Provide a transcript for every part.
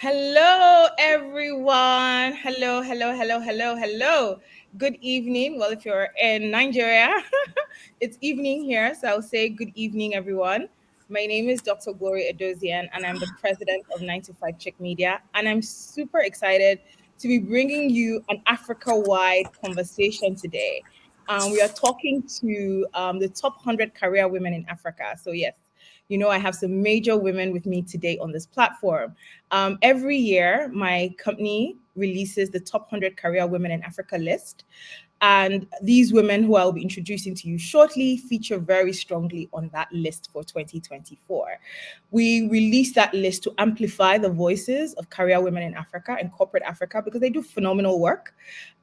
Hello, everyone. Hello. Good evening. Well, if you're in Nigeria, it's evening here. So I'll say good evening, everyone. My name is Dr. Gloria Edozian, and I'm the president of 9 to 5 Chick Media. And I'm super excited to be bringing you an Africa wide conversation today. We are talking to the top 100 career women in Africa. So, yes, I have some major women with me today on this platform. Every year, my company releases the top 100 career women in Africa list. And these women who I'll be introducing to you shortly feature very strongly on that list for 2024. We release that list to amplify the voices of career women in Africa and corporate Africa because they do phenomenal work.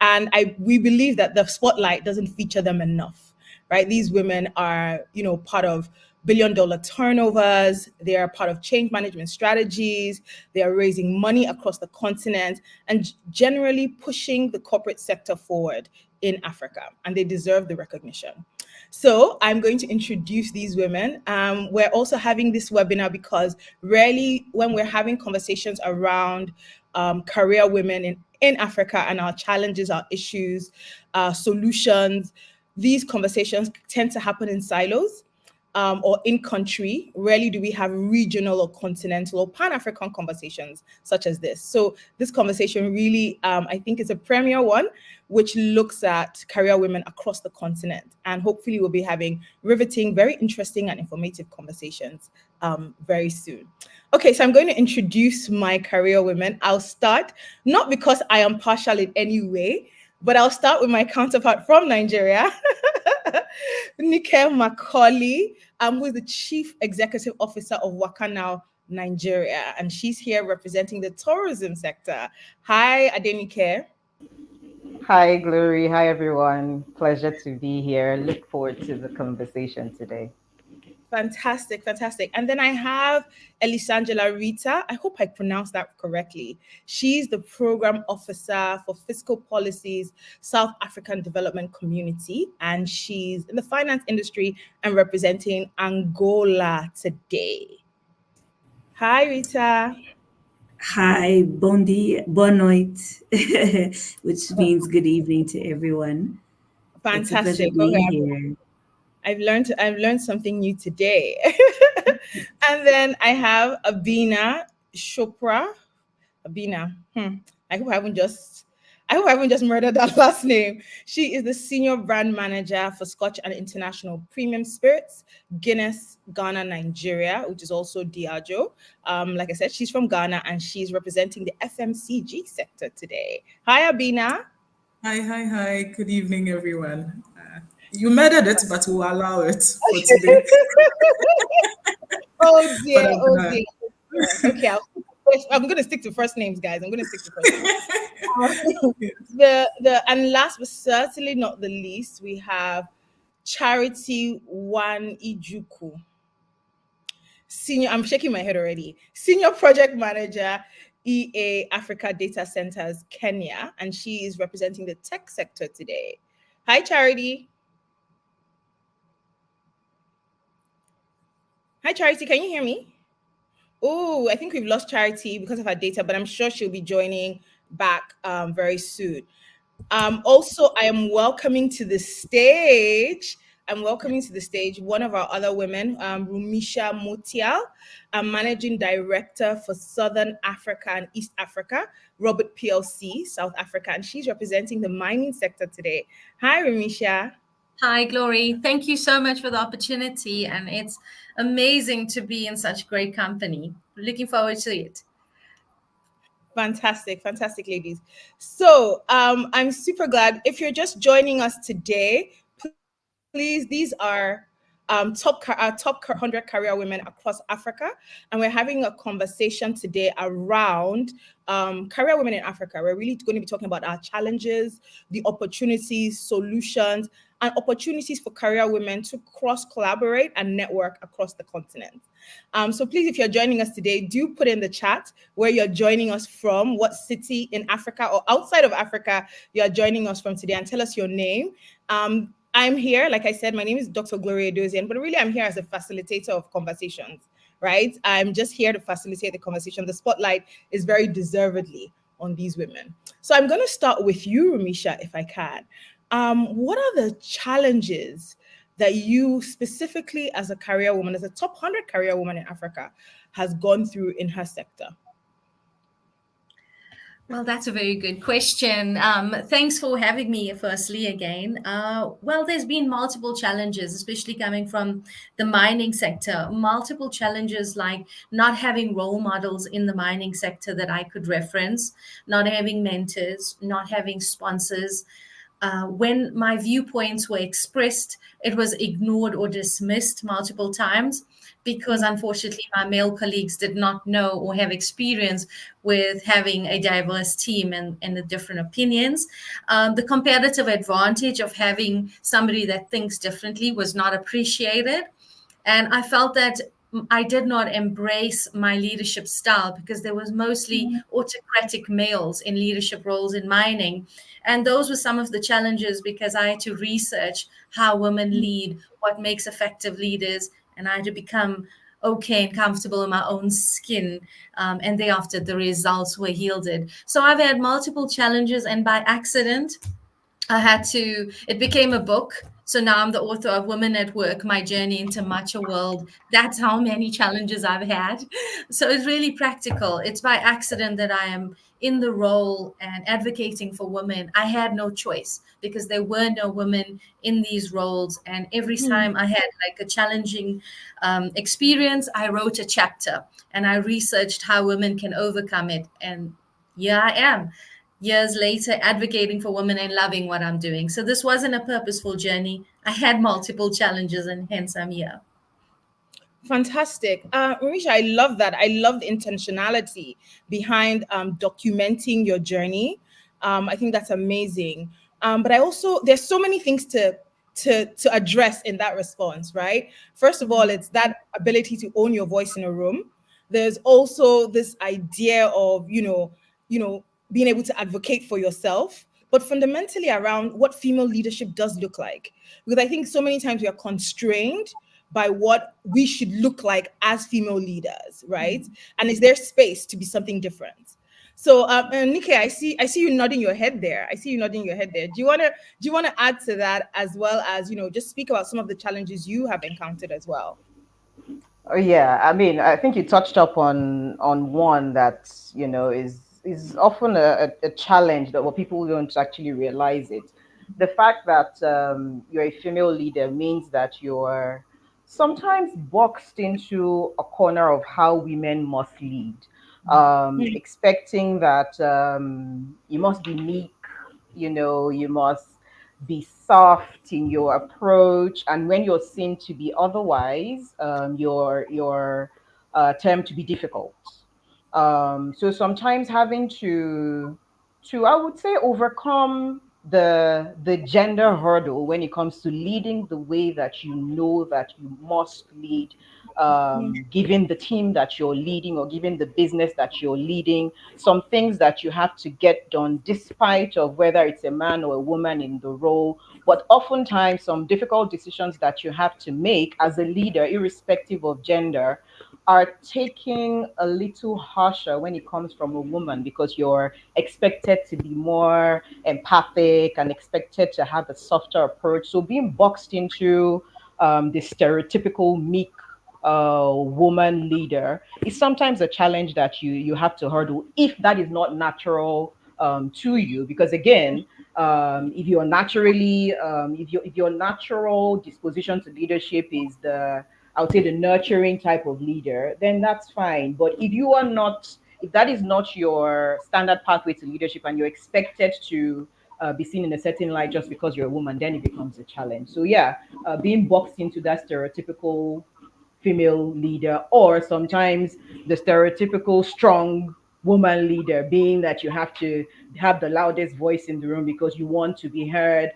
And we believe that the spotlight doesn't feature them enough, right? These women are, part of billion-dollar turnovers. They are part of change management strategies. They are raising money across the continent and generally pushing the corporate sector forward in Africa, and they deserve the recognition. So I'm going to introduce these women. We're also having this webinar because rarely when we're having conversations around career women in Africa and our challenges, our issues, solutions, these conversations tend to happen in silos. Or in country. Rarely do we have regional or continental or Pan-African conversations such as this. So this conversation really, I think, is a premier one, which looks at career women across the continent. And hopefully we'll be having riveting, very interesting and informative conversations very soon. Okay, so I'm going to introduce my career women. I'll start, not because I am partial in any way, but I'll start with my counterpart from Nigeria, Nike Macaulay, who is the Chief Executive Officer of Waka Now Nigeria, and she's here representing the tourism sector. Hi, Adenike. Hi, Glory. Hi, everyone. Pleasure to be here. Look forward to the conversation today. Fantastic. And then I have Elisangela Rita. I hope I pronounced that correctly. She's the Program Officer for Fiscal Policies, South African Development Community, and she's in the finance industry and representing Angola today. Hi, Rita. Hi, Bondi, bonne noite, which means good evening to everyone. It's a pleasure Fantastic. being Okay, here. I've learned something new today. And then I have Abina Chopra. Abina. I hope I haven't just murdered that last name. She is the senior brand manager for Scotch and International Premium Spirits, Guinness, Ghana, Nigeria, which is also Diageo. Like I said, she's from Ghana and she's representing the FMCG sector today. Hi, Abina. Hi. Good evening, everyone. You murdered it, but we'll allow it for today. Oh But dear, oh dear. Okay, I'm going to stick to first names, guys. I'm going to stick to first names. And last but certainly not the least, we have Charity Wan Ijuku. I'm shaking my head already. Senior Project Manager, EA Africa Data Centers, Kenya, and she is representing the tech sector today. Hi, Charity. Hi, Charity. Can you hear me? Oh, I think we've lost Charity because of her data, but I'm sure she'll be joining back very soon. Also, I am welcoming to the stage. One of our other women, Rumisha Motial, Managing Director for Southern Africa and East Africa, Robert PLC, South Africa, and she's representing the mining sector today. Hi, Rumisha. Hi, Glory. Thank you so much for the opportunity, and it's amazing to be in such great company. Looking forward to it. Fantastic, ladies. So I'm super glad. If you're just joining us today, please, these are top 100 career women across Africa, and we're having a conversation today around career women in Africa. We're really going to be talking about our challenges, the opportunities, solutions, and opportunities for career women to cross-collaborate and network across the continent. So please, if you're joining us today, do put in the chat where you're joining us from, what city in Africa or outside of Africa you're joining us from today, and tell us your name. I'm here, like I said, my name is Dr. Gloria Edozian, but really I'm here as a facilitator of conversations, right? I'm just here to facilitate the conversation. The spotlight is very deservedly on these women. So I'm going to start with you, Ramisha, if I can. What are the challenges that you specifically as a career woman, as a top 100 career woman in Africa, has gone through in her sector? Well, that's a very good question. Thanks for having me, firstly, again. Well, there's been multiple challenges, especially coming from the mining sector. Multiple challenges like not having role models in the mining sector that I could reference, not having mentors, not having sponsors. When my viewpoints were expressed, it was ignored or dismissed multiple times because unfortunately my male colleagues did not know or have experience with having a diverse team and the different opinions. The competitive advantage of having somebody that thinks differently was not appreciated. And I felt that I did not embrace my leadership style because there was mostly autocratic males in leadership roles in mining. And those were some of the challenges because I had to research how women lead, what makes effective leaders, and I had to become okay and comfortable in my own skin. And thereafter, the results were yielded. So I've had multiple challenges, and by accident, it became a book. So now I'm the author of Women at Work, My Journey into Matcha World. That's how many challenges I've had. So it's really practical. It's by accident that I am in the role and advocating for women. I had no choice because there were no women in these roles. And every time I had like a challenging experience, I wrote a chapter and I researched how women can overcome it. And here I am years later advocating for women and loving what I'm doing. So this wasn't a purposeful journey. I had multiple challenges and hence I'm here. Fantastic. Marisha, I love that. I love the intentionality behind documenting your journey. I think that's amazing. But I also, there's so many things to address in that response, right? First of all, it's that ability to own your voice in a room. There's also this idea of, being able to advocate for yourself, but fundamentally around what female leadership does look like. Because I think so many times we are constrained by what we should look like as female leaders, right? And is there space to be something different? So, Nike, I see you nodding your head there. I see you nodding your head there. Do you wanna add to that as well as just speak about some of the challenges you have encountered as well? Oh yeah, I mean, I think you touched up on one that is often a challenge that what people don't actually realize it. The fact that you're a female leader means that you're sometimes boxed into a corner of how women must lead, expecting that you must be meek, you must be soft in your approach, and when you're seen to be otherwise, you're termed to be difficult. So sometimes having to I would say overcome the gender hurdle when it comes to leading the way that you know that you must lead, given the team that you're leading or given the business that you're leading, some things that you have to get done despite of whether it's a man or a woman in the role, but oftentimes some difficult decisions that you have to make as a leader irrespective of gender are taking a little harsher when it comes from a woman because you're expected to be more empathic and expected to have a softer approach. So being boxed into the stereotypical meek woman leader is sometimes a challenge that you have to hurdle if that is not natural to you. Because again, if you're naturally if your natural disposition to leadership is the I would say the nurturing type of leader, then that's fine. But if that is not your standard pathway to leadership and you're expected to be seen in a certain light just because you're a woman, then it becomes a challenge. So yeah, being boxed into that stereotypical female leader, or sometimes the stereotypical strong woman leader, being that you have to have the loudest voice in the room because you want to be heard,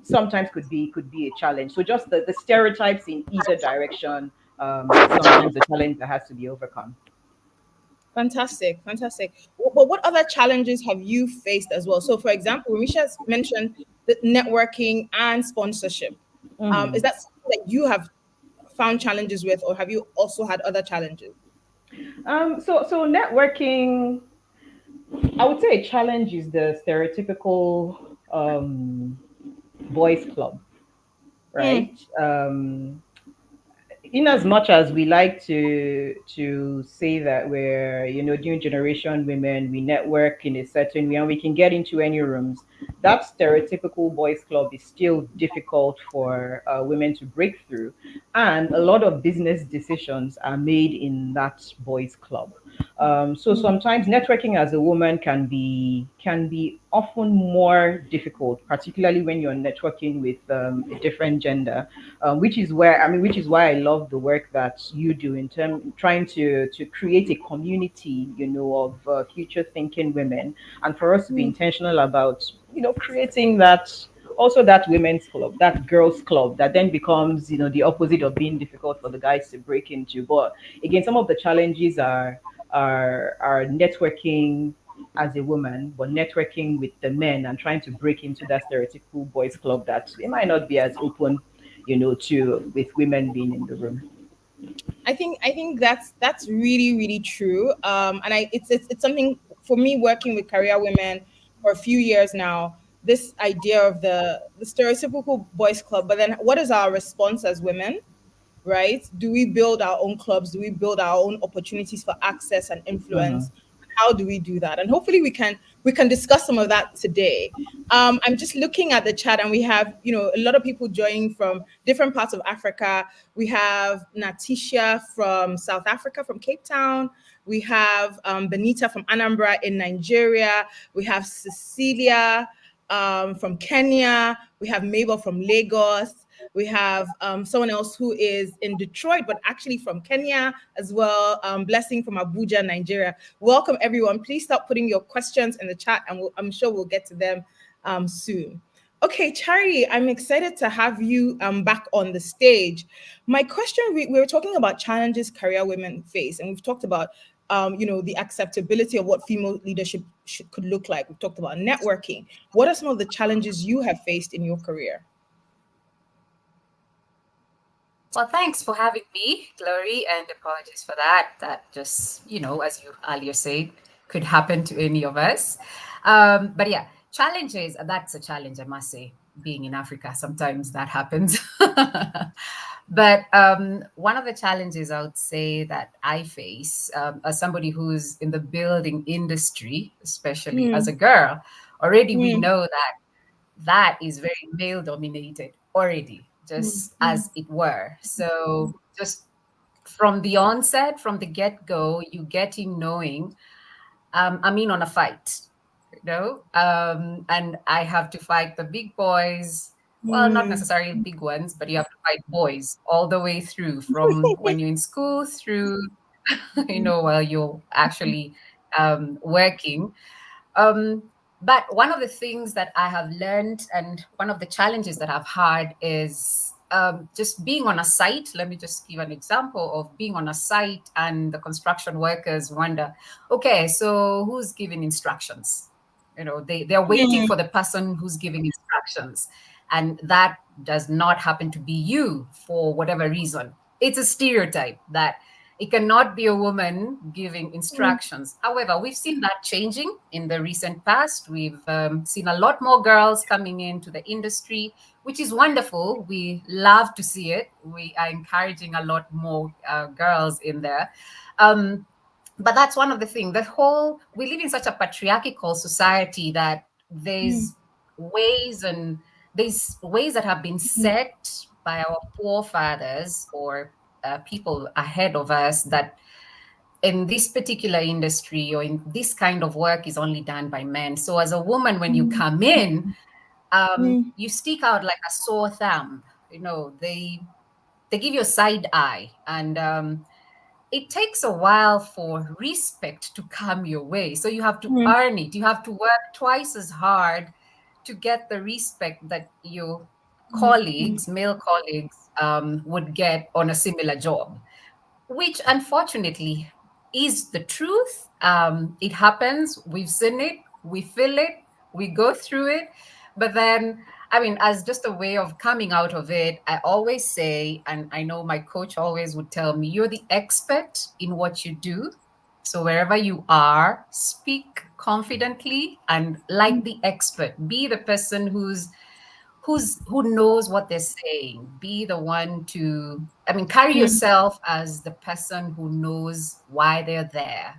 sometimes could be a challenge. So just the stereotypes in either direction is sometimes a challenge that has to be overcome. Fantastic, fantastic. But what other challenges have you faced as well? So, for example, Risha's mentioned the networking and sponsorship. Is Mhm. that something that you have found challenges with, or have you also had other challenges? So networking, I would say a challenge is the stereotypical boys club, right? Mm, In as much as we like to say that we're, new generation women, we network in a certain way and we can get into any rooms, that stereotypical boys club is still difficult for women to break through, and a lot of business decisions are made in that boys club. So sometimes networking as a woman can be often more difficult, particularly when you're networking with a different gender, which is why I love the work that you do in term trying to create a community, of future thinking women, and for us to be mm, intentional about, creating that, also that women's club, that girls club, that then becomes, the opposite of being difficult for the guys to break into. But again, some of the challenges are networking as a woman, but networking with the men and trying to break into that stereotypical boys club that it might not be as open, to with women being in the room. I think that's really really true. And it's something for me working with career women for a few years now. This idea of the stereotypical boys club, but then what is our response as women? Right? Do we build our own clubs? Do we build our own opportunities for access and Mm-hmm. influence? How do we do that? And hopefully we can discuss some of that today. I'm just looking at the chat, and we have a lot of people joining from different parts of Africa. We have Natisha from South Africa, from Cape Town. We have Benita from Anambra in Nigeria. We have Cecilia from Kenya. We have Mabel from Lagos. We have someone else who is in Detroit, but actually from Kenya as well. Blessing from Abuja, Nigeria. Welcome, everyone. Please stop putting your questions in the chat, and I'm sure we'll get to them soon. Okay, Charity, I'm excited to have you back on the stage. My question, we were talking about challenges career women face, and we've talked about the acceptability of what female leadership could look like. We've talked about networking. What are some of the challenges you have faced in your career? Well, thanks for having me, Glory, and apologies for that. That just, as you earlier said, could happen to any of us. But yeah, challenges, that's a challenge, I must say, being in Africa. Sometimes that happens. But one of the challenges I would say that I face as somebody who's in the building industry, especially as a Mm, girl, already we mm, know that that is very male dominated already, mm, just mm, as it were. So just from the onset, from the get-go, you get in knowing I'm in on a fight, and I have to fight the big boys. Well, not mm, necessarily big ones, but you have to fight boys all the way through, from when you're in school through, while you're actually working. um, but one of the things that I have learned, and one of the challenges that I've had, is just being on a site. Let me just give an example of being on a site, and the construction workers wonder, okay, so who's giving instructions? They're waiting mm, for the person who's giving instructions. And that does not happen to be you for whatever reason. It's a stereotype that it cannot be a woman giving mm, instructions. However, we've seen that changing in the recent past. We've seen a lot more girls coming into the industry, which is wonderful. We love to see it. We are encouraging a lot more girls in there. Um, but that's one of the things. We live in such a patriarchal society that mm, ways and there's ways that have been mm, set by our forefathers or people ahead of us, that in this particular industry or in this kind of work is only done by men. So as a woman, when you mm, come in, mm, you stick out like a sore thumb. They give you a side eye, and it takes a while for respect to come your way. So you have to mm, earn it. You have to work twice as hard to get the respect that your mm, colleagues, male colleagues, would get on a similar job, which unfortunately is the truth. It happens. We've seen it. We feel it. We go through it. But then I mean, as just a way of coming out of it, I always say, and I know my coach always would tell me, you're the expert in what you do. So wherever you are, speak confidently and like the expert. Be the person who knows what they're saying. Be the one to, I mean, carry Mm. yourself as the person who knows why they're there.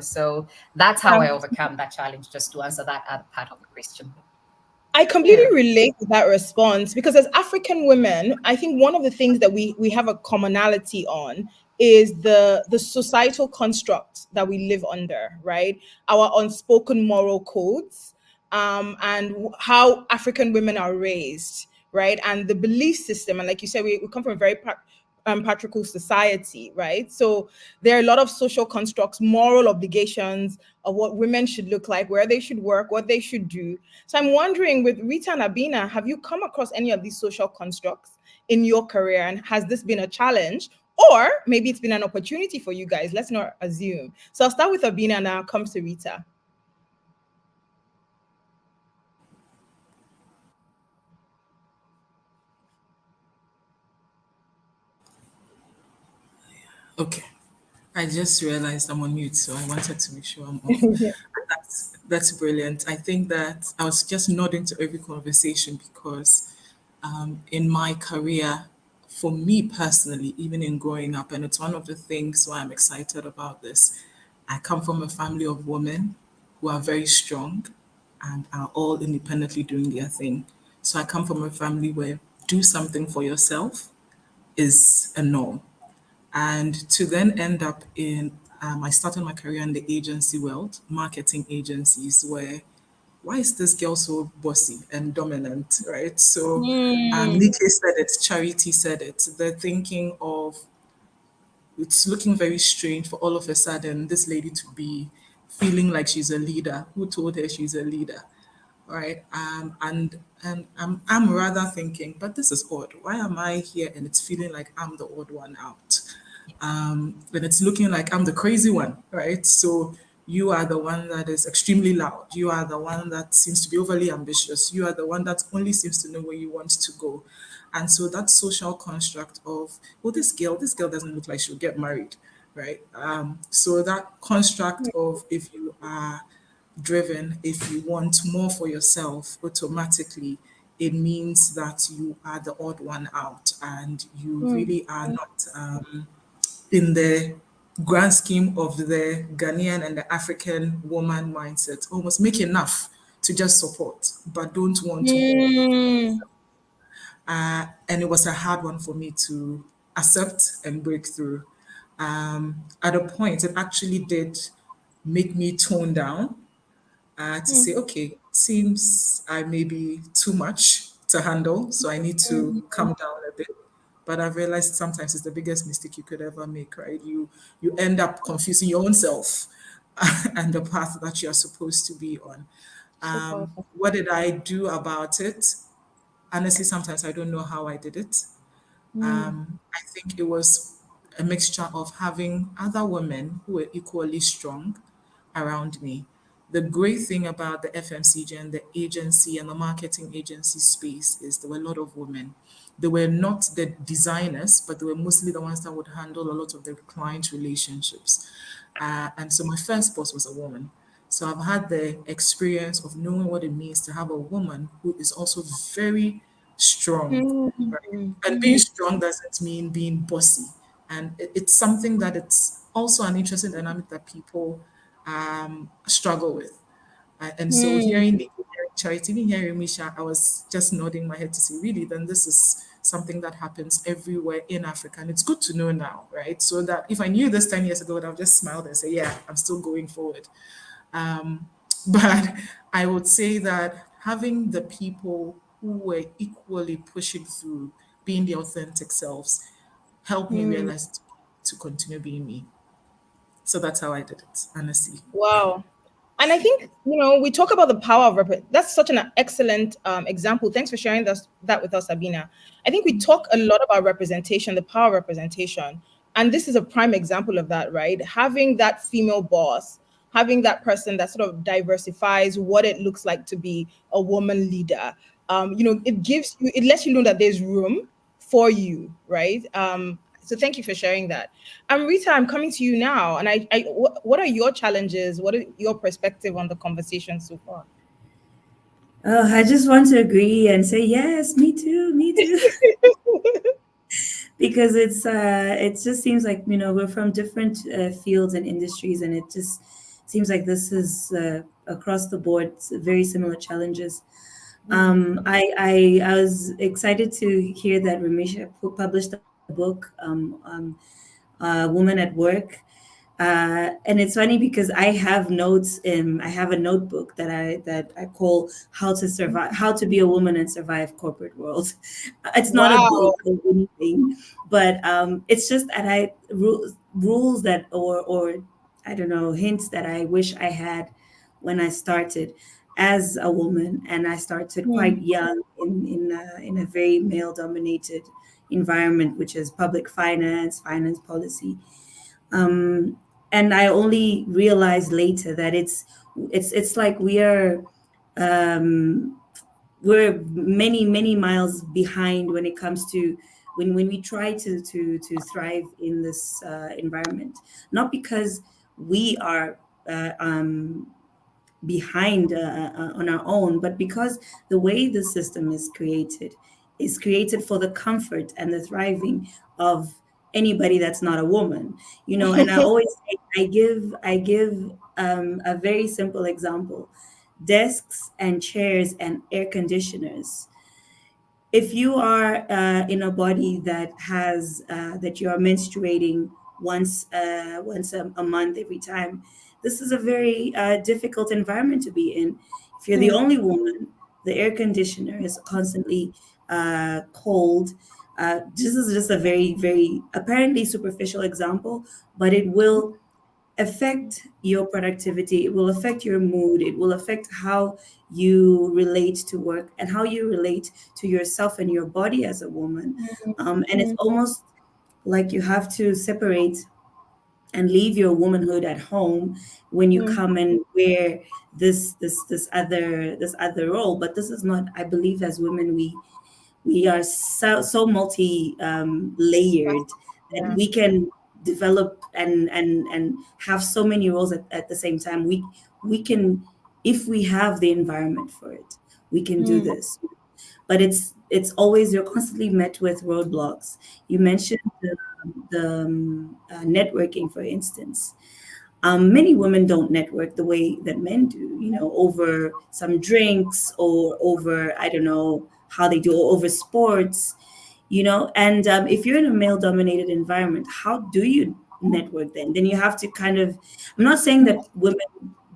So that's how I overcome that challenge, just to answer that other part of the question. I Yeah. completely relate to that response because as African women, I think one of the things that we have a commonality on is the societal construct that we live under, right? Our unspoken moral codes, and how African women are raised, right? And the belief system. And like you said, we come from a very patriarchal society, right? So there are a lot of social constructs, moral obligations of what women should look like, where they should work, what they should do. So I'm wondering, with Rita and Abina, have you come across any of these social constructs in your career? And has this been a challenge? Or maybe it's been an opportunity for you guys. Let's not assume. So I'll start with Abina and I'll come to Rita. Okay. I just realized I'm on mute, so I wanted to make sure I'm off. That's brilliant. I think that I was just nodding to every conversation because in my career, for me personally, even in growing up, and it's one of the things why I'm excited about this, I come from a family of women who are very strong and are all independently doing their thing. So I come from a family where do something for yourself is a norm. And to then end up in, I started my career in the agency world, marketing agencies, where why is this girl so bossy and dominant, right? So, Mm, Nike said it, Charity said it. They're thinking of it's looking very strange for all of a sudden this lady to be feeling like she's a leader. Who told her she's a leader? Right? And I'm rather thinking, but this is odd. Why am I here and it's feeling like I'm the odd one out? Then it's looking like I'm the crazy one, right? So you are the one that is extremely loud. You are the one that seems to be overly ambitious. You are the one that only seems to know where you want to go. And so that social construct of, well, this girl doesn't look like she'll get married, right? So that construct of if you are driven, if you want more for yourself, automatically it means that you are the odd one out and you mm, really are not in the grand scheme of the Ghanaian and the African woman mindset, almost make enough to just support, but don't want more for mm, yourself. And it was a hard one for me to accept and break through. At a point, it actually did make me tone down to say, okay, seems I may be too much to handle, so I need to calm down a bit. But I've realized sometimes it's the biggest mistake you could ever make, right? You end up confusing your own self and the path that you're supposed to be on. so powerful. What did I do about it? Honestly, sometimes I don't know how I did it. Mm, I think it was a mixture of having other women who were equally strong around me. The great thing about the FMCG and the agency and the marketing agency space is there were a lot of women. They were not the designers, but they were mostly the ones that would handle a lot of the client relationships. And so my first boss was a woman. So I've had the experience of knowing what it means to have a woman who is also very strong, mm, right? And being mm, strong doesn't mean being bossy. And it's something that it's also an interesting dynamic that people struggle with. And so mm. hearing Nikki, hearing Charity, even hearing Misha, I was just nodding my head to say, really, then this is something that happens everywhere in Africa. And it's good to know now, right? So that if I knew this 10 years ago, I would have just smiled and say, yeah, I'm still going forward. Um, but I would say that having the people who were equally pushing through, being the authentic selves, helped me Mm. realize to continue being me. So that's how I did it, honestly. Wow. And I think, we talk about the power of that's such an excellent example. Thanks for sharing that with us, Sabina. I think we talk a lot about representation, the power of representation. And this is a prime example of that, right? Having that female boss, having that person that sort of diversifies what it looks like to be a woman leader. it gives you, it lets you know that there's room for you, right? So thank you for sharing that. Rita, I'm coming to you now, and what are your challenges? What are your perspective on the conversation so far? Oh, I just want to agree and say yes, me too, me too. Because it just seems like, we're from different fields and industries, and it just seems like this is across the board very similar challenges. I was excited to hear that Ramisha published a book, Woman at Work. And it's funny because I have a notebook that I call how to be a woman and survive corporate world. It's not a Wow. book or anything, but it's just that rules that, or I don't know, hints that I wish I had when I started as a woman, and I started quite Mm, young in a very male dominated environment, which is public finance policy. um, and I only realized later that it's like um, we're many miles behind when it comes to when we try to thrive in this environment, not because we are behind on our own, but because the way the system is created for the comfort and the thriving of anybody that's not a woman. And I always say, I give a very simple example: desks and chairs and air conditioners. If you are in a body that has that you are menstruating once a month every time, this is a very difficult environment to be in. If you're the mm, only woman, the air conditioner is constantly cold. This is just a very apparently superficial example, but it will affect your productivity, it will affect your mood, it will affect how you relate to work and how you relate to yourself and your body as a woman. And it's mm, almost like you have to separate and leave your womanhood at home when you mm, come and wear this other role. But this is not, I believe, as women, we are so multi layered that yeah. we can develop and have so many roles at the same time. We can, if we have the environment for it, we can do Mm, this. But it's always, you're constantly met with roadblocks. You mentioned the networking, for instance. Many women don't network the way that men do, over some drinks or over, I don't know how they do, or over sports, And if you're in a male dominated environment, how do you network then? Then you have to kind of, I'm not saying that women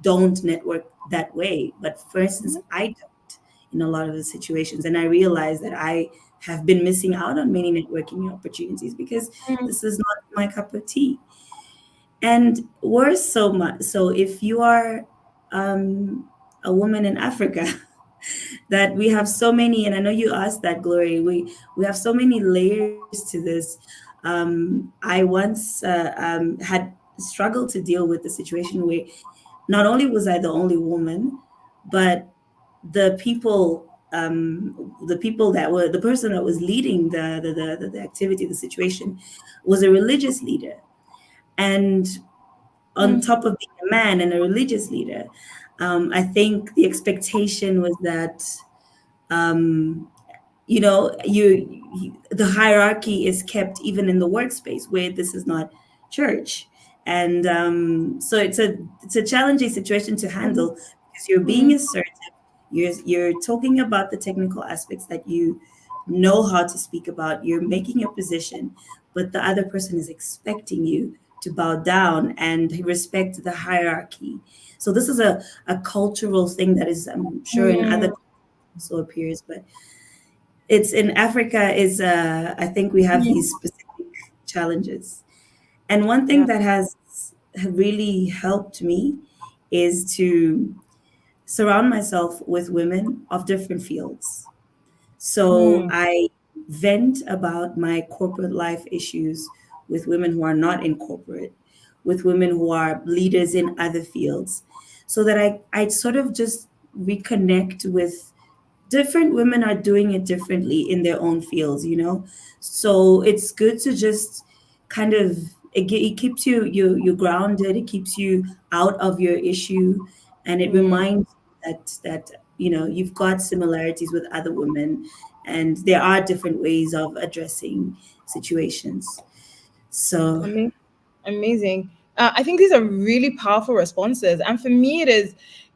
don't network that way, but for instance, I don't in a lot of the situations. And I realize that I have been missing out on many networking opportunities because mm, this is not my cup of tea. And worse, so much so, if you are um, a woman in Africa, that we have so many, and I know you asked that, Glory. We have so many layers to this. I once had struggled to deal with the situation where not only was I the only woman, but the people that were the person that was leading the activity, the situation, was a religious leader. And on mm, top of being a man and a religious leader, I think the expectation was that um, the hierarchy is kept even in the workspace where this is not church. And so it's a challenging situation to handle because you're being mm, assertive, you're talking about the technical aspects that you know how to speak about, you're making your position, but the other person is expecting you to bow down and respect the hierarchy. So this is a cultural thing that is, I'm sure, in other mm, cultures also appears, but it's in Africa is I think we have mm, these specific challenges. And one thing yeah. that has really helped me is to surround myself with women of different fields. So Mm, I vent about my corporate life issues with women who are not in corporate, with women who are leaders in other fields, so that I sort of just reconnect with different women are doing it differently in their own fields, so it's good to just kind of it keeps you grounded, it keeps you out of your issue, and it Mm. reminds you that you've got similarities with other women, and there are different ways of addressing situations. So Ama- Amazing. I think these are really powerful responses, and for me, it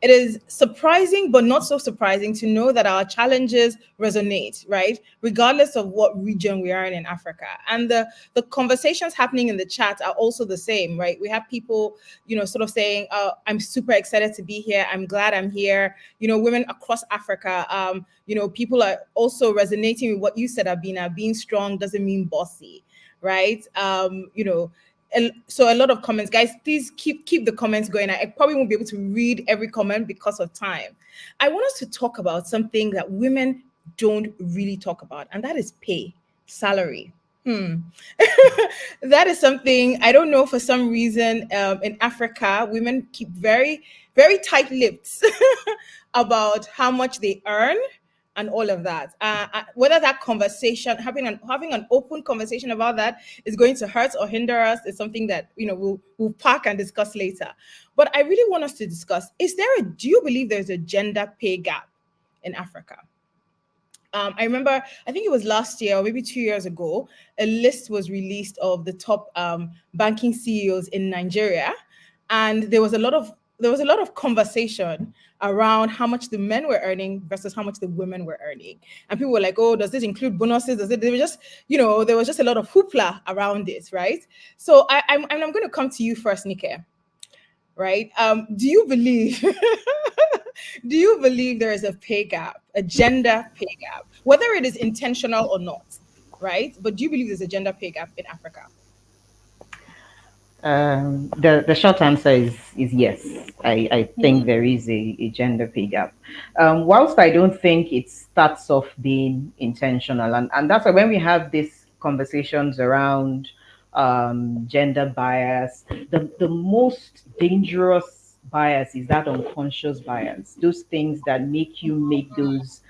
is surprising, but not so surprising to know that our challenges resonate, right? Regardless of what region we are in Africa, and the conversations happening in the chat are also the same, right? We have people, sort of saying, "I'm super excited to be here. I'm glad I'm here." Women across Africa. People are also resonating with what you said, Abina. Being strong doesn't mean bossy, right? So a lot of comments, guys. Please keep the comments going. I probably won't be able to read every comment because of time. I want us to talk about something that women don't really talk about, and that is pay, salary. That is something I don't know, for some reason, in Africa women keep very, very tight-lipped about how much they earn and all of that. Whether that conversation, having an open conversation about that, is going to hurt or hinder us is something that we'll park and discuss later. But I really want us to discuss: do you believe there's a gender pay gap in Africa? I remember, I think it was last year or maybe 2 years ago, a list was released of the top banking CEOs in Nigeria, and there was a lot of conversation around how much the men were earning versus how much the women were earning, and people were like, "Oh, does this include bonuses? Does it?" They were just, there was just a lot of hoopla around it, right? So I'm going to come to you first, Nike. Right? Do you believe do you believe there is a pay gap, a gender pay gap, whether it is intentional or not, right? But do you believe there's a gender pay gap in Africa? The short answer is yes. I think there is a gender pay gap. Whilst I don't think it starts off being intentional, and that's why when we have these conversations around gender bias, the most dangerous bias is that unconscious bias. Those things that make you make those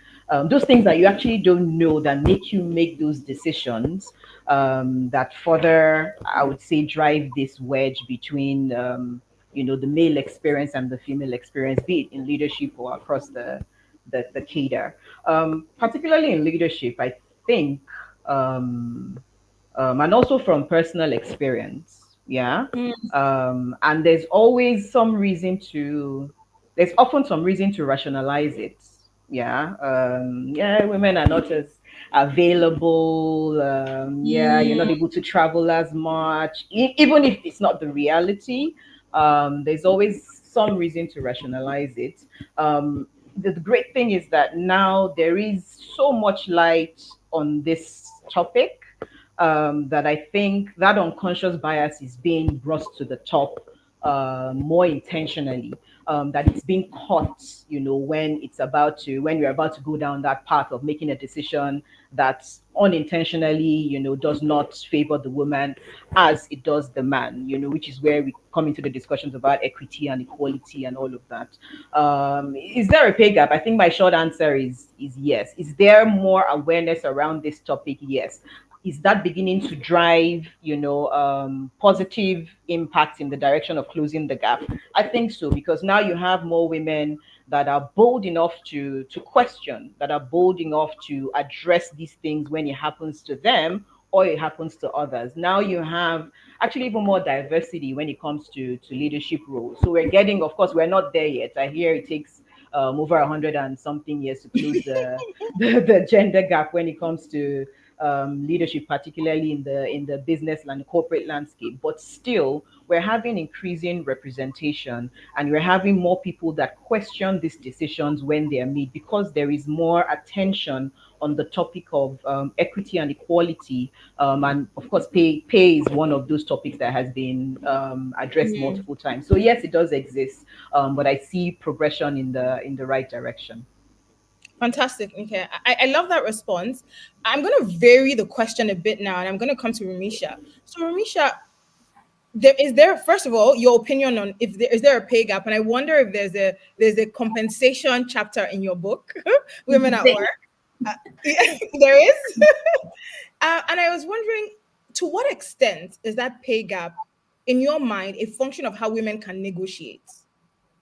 things that you actually don't know that make you make those decisions, that further, I would say, drive this wedge between, the male experience and the female experience, be it in leadership or across the cadre. Particularly in leadership, I think, and also from personal experience, yeah. And there's often some reason to rationalize it, yeah. Yeah, women are not as available, yeah, you're not able to travel as much, even if it's not the reality. There's always some reason to rationalize it. The great thing is that now there is so much light on this topic, that I think that unconscious bias is being brought to the top more intentionally. That it's being caught, when you're about to go down that path of making a decision that unintentionally, does not favor the woman as it does the man, which is where we come into the discussions about equity and equality and all of that. Is there a pay gap? I think my short answer is yes. Is there more awareness around this topic? Yes. Is that beginning to drive, positive impact in the direction of closing the gap? I think so, because now you have more women that are bold enough to question, that are bold enough to address these things when it happens to them or it happens to others. Now you have actually even more diversity when it comes to leadership roles. So we're getting, of course, we're not there yet. I hear it takes over 100 and something years to close the gender gap when it comes to leadership, particularly in the business and corporate landscape. But still, we're having increasing representation, and we're having more people that question these decisions when they are made, because there is more attention on the topic of equity and equality. And of course, pay is one of those topics that has been addressed multiple times. So yes, it does exist, but I see progression in the right direction. Fantastic. Okay. I love that response. I'm going to vary the question a bit now, and I'm going to come to Ramisha. So, Ramisha, there first of all your opinion on if there is there a pay gap, and I wonder if there's a compensation chapter in your book, Women at They- Work. Uh, there is. And I was wondering, to what extent is that pay gap, in your mind, a function of how women can negotiate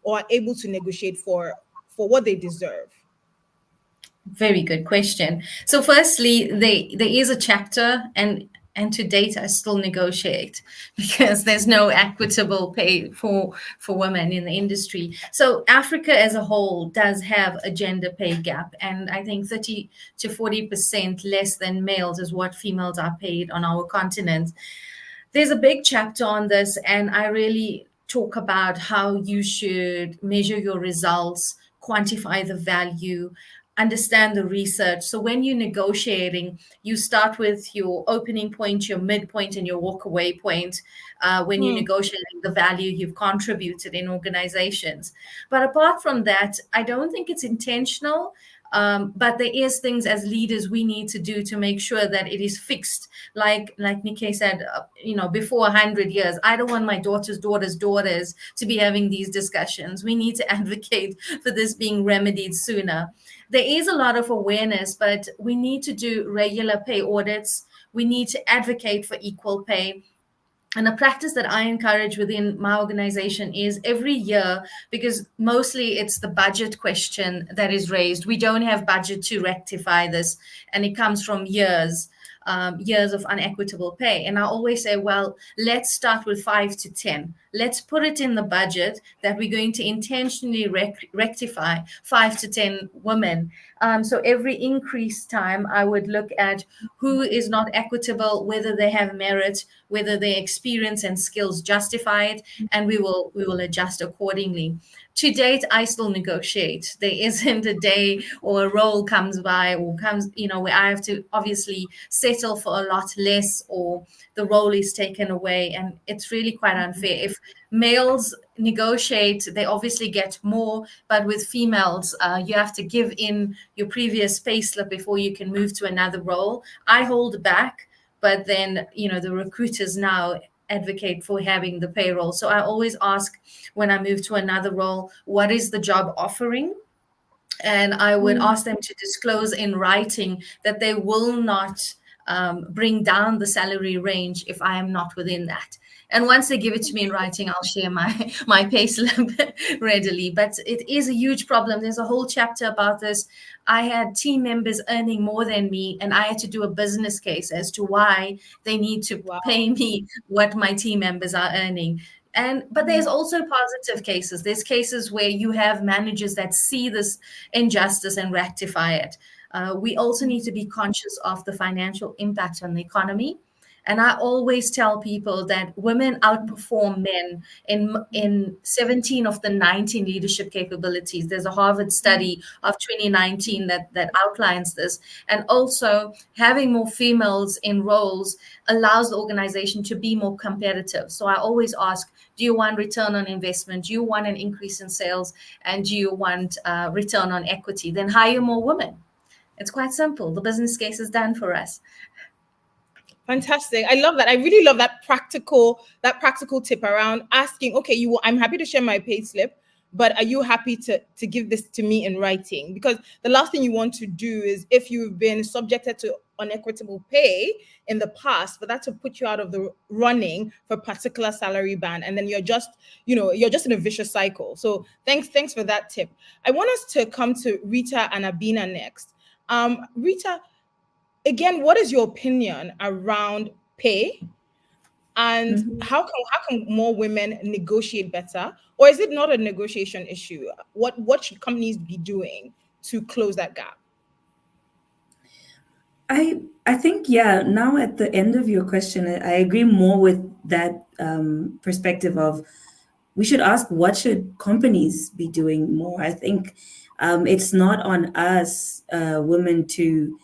or are able to negotiate for what they deserve? Very good question. So, firstly, there is a chapter, and to date, I still negotiate because there's no equitable pay for women in the industry. So, Africa as a whole does have a gender pay gap, and I think 30 to 40% less than males is what females are paid on our continent. There's a big chapter on this, and I really talk about how you should measure your results, quantify the value, understand the research. So when you're negotiating, you start with your opening point, your midpoint, and your walkaway point. When you're Hmm. negotiating the value you've contributed in organizations. But apart from that, I don't think it's intentional. But there is things as leaders we need to do to make sure that it is fixed. Like Nikkei said, before 100 years, I don't want my daughters to be having these discussions. We need to advocate for this being remedied sooner. There is a lot of awareness, but we need to do regular pay audits. We need to advocate for equal pay. And a practice that I encourage within my organization is every year, because mostly it's the budget question that is raised. We don't have budget to rectify this, and it comes from years of unequitable pay. And I always say, well, let's start with 5 to 10. Let's put it in the budget that we're going to intentionally rectify 5 to 10 women. So every increase time, I would look at who is not equitable, whether they have merit, whether their experience and skills justify it, and we will adjust accordingly. To date, I still negotiate. There isn't a day or a role comes by or comes, where I have to obviously settle for a lot less, or the role is taken away. And it's really quite unfair. If males negotiate, they obviously get more, but with females, you have to give in your previous pay slip before you can move to another role. I hold back, but then, the recruiters now advocate for having the payroll. So I always ask when I move to another role, what is the job offering? And I would ask them to disclose in writing that they will not bring down the salary range if I am not within that. And once they give it to me in writing, I'll share my pay slip readily. But it is a huge problem. There's a whole chapter about this. I had team members earning more than me, and I had to do a business case as to why they need to Wow. pay me what my team members are earning. But there's also positive cases. There's cases where you have managers that see this injustice and rectify it. We also need to be conscious of the financial impact on the economy. And I always tell people that women outperform men in 17 of the 19 leadership capabilities. There's a Harvard study of 2019 that outlines this. And also, having more females in roles allows the organization to be more competitive. So I always ask, do you want return on investment? Do you want an increase in sales? And do you want return on equity? Then hire more women. It's quite simple. The business case is done for us. Fantastic. I love that. I really love that practical tip around asking, okay, I'm happy to share my pay slip, but are you happy to give this to me in writing? Because the last thing you want to do is, if you've been subjected to unequitable pay in the past, for that to put you out of the running for a particular salary band, and then you're just in a vicious cycle. So thanks for that tip. I want us to come to Rita and Abina next. Rita, again, what is your opinion around pay, and Mhm. how can more women negotiate better, or is it not a negotiation issue? What should companies be doing to close that gap? I think, yeah, now at the end of your question, I agree more with that perspective of we should ask what should companies be doing more. I think it's not on us women to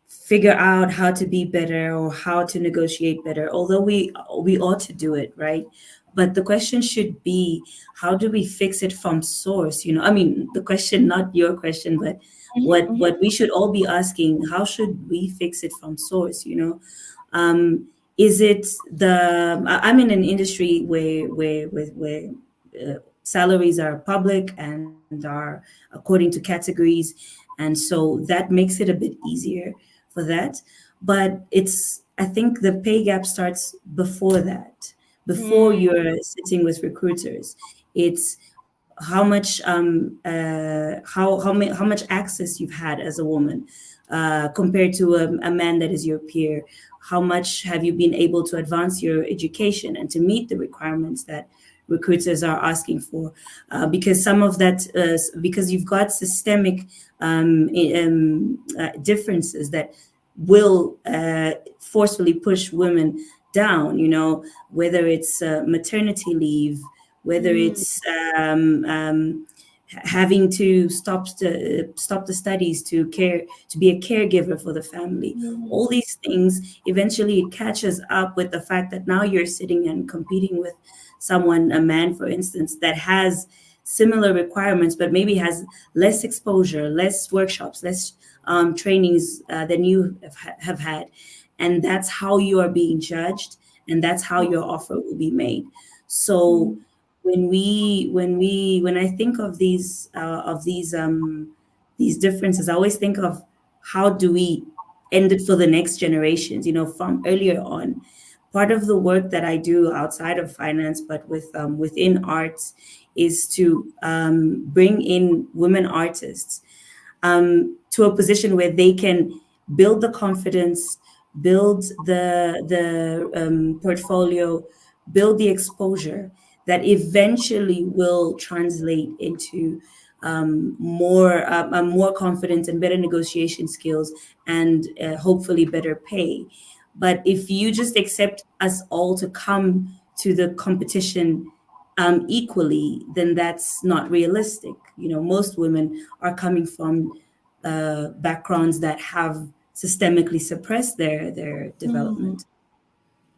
figure out how to be better or how to negotiate better, although we ought to do it, right? But the question should be, how do we fix it from source? I mean, the question, not your question, but what we should all be asking, how should we fix it from source? Is it I'm in an industry where salaries are public and are according to categories, and so that makes it a bit easier for that. But it's, I think the pay gap starts before that, before Mm, you're sitting with recruiters. It's how much how much access you've had as a woman compared to a man that is your peer. How much have you been able to advance your education and to meet the requirements that recruiters are asking for? Because some of that, because you've got systemic differences that will forcefully push women down. You know, whether it's maternity leave, whether mm, it's having to stop the studies to care, to be a caregiver for the family. mm, All these things eventually it catches up with the fact that now you're sitting and competing with someone, a man for instance, that has similar requirements but maybe has less exposure, less workshops, less trainings than you have had, and that's how you are being judged, and that's how your offer will be made. So mm, when I think of these differences, I always think of how do we end it for the next generations, you know, from earlier on. Part of the work that I do outside of finance, but within arts, is to bring in women artists to a position where they can build the confidence, build the portfolio, build the exposure that eventually will translate into more confidence and better negotiation skills, and hopefully better pay. But if you just accept us all to come to the competition equally, then that's not realistic. You know, most women are coming from backgrounds that have systemically suppressed their mm. development.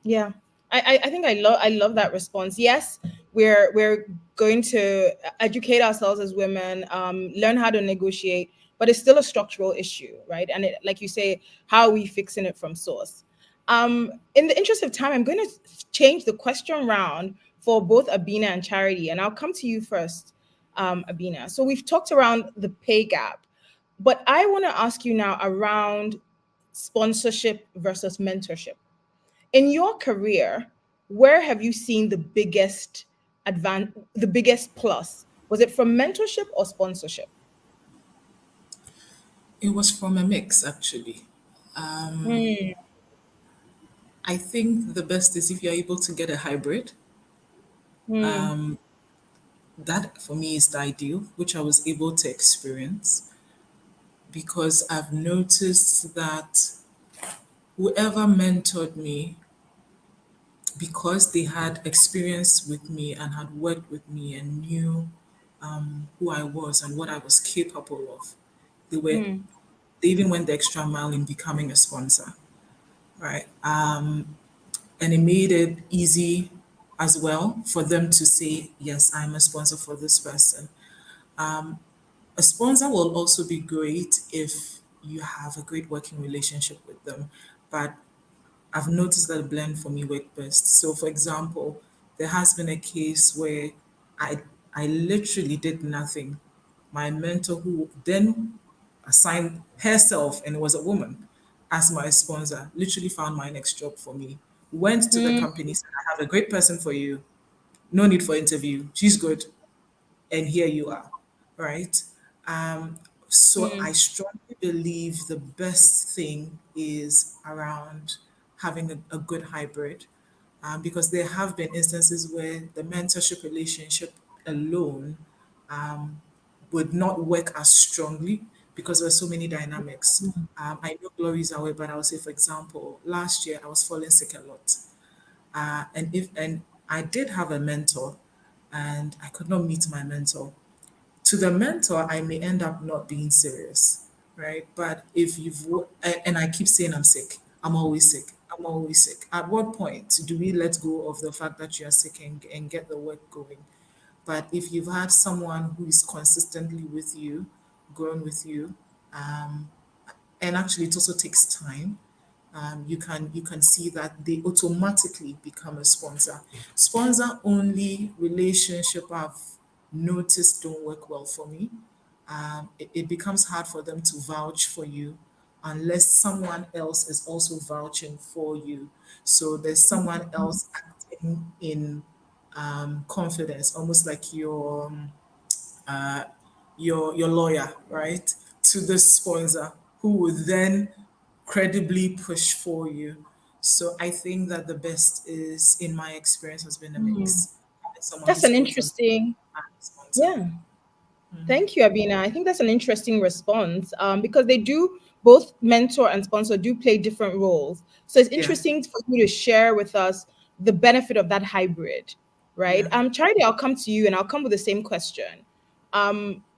Yeah, I think I love that response. Yes, we're going to educate ourselves as women, learn how to negotiate, but it's still a structural issue, right? And it, like you say, how are we fixing it from source? In the interest of time, I'm going to change the question round for both Abina and Charity, and I'll come to you first, Abina. So we've talked around the pay gap, but I want to ask you now around sponsorship versus mentorship. In your career, where have you seen the biggest plus? Was it from mentorship or sponsorship? It was from a mix, actually. Mm, I think the best is if you're able to get a hybrid. mm, That for me is the ideal, which I was able to experience because I've noticed that whoever mentored me, because they had experience with me and had worked with me and knew who I was and what I was capable of, they were mm, they even went the extra mile in becoming a sponsor, right? And it made it easy as well for them to say, yes, I'm a sponsor for this person. A sponsor will also be great if you have a great working relationship with them, but I've noticed that a blend for me worked best. So, for example, there has been a case where I I literally did nothing. My mentor, who then assigned herself, and it was a woman, as my sponsor, literally found my next job for me. Went to the mm, company, said, "I have a great person for you. No need for interview. She's good, and here you are," right? Um, so I mm, strongly believe the best thing is around having a good hybrid, because there have been instances where the mentorship relationship alone would not work as strongly because there are so many dynamics. I know Glory is aware, but I would say, for example, last year I was falling sick a lot, and I did have a mentor, and I could not meet my mentor. To the mentor, I may end up not being serious, right? But if and I keep saying I'm sick, I'm always sick, I'm always sick. At what point do we let go of the fact that you're sick and get the work going? But if you've had someone who is consistently with you, growing with you, and actually it also takes time, you can see that they automatically become a sponsor. Sponsor only relationship I've noticed don't work well for me. It becomes hard for them to vouch for you unless someone else is also vouching for you. So there's someone else acting in confidence, almost like your lawyer, right, to the sponsor who would then credibly push for you. So I think that the best is, in my experience, has been a mix. Having someone who That's an sponsors interesting, and sponsor. yeah. Thank you, Abina. I think that's an interesting response because they do both mentor and sponsor do play different roles. So it's Yeah, interesting for you to share with us the benefit of that hybrid, right? yeah. Charity, I'll come to you and I'll come with the same question.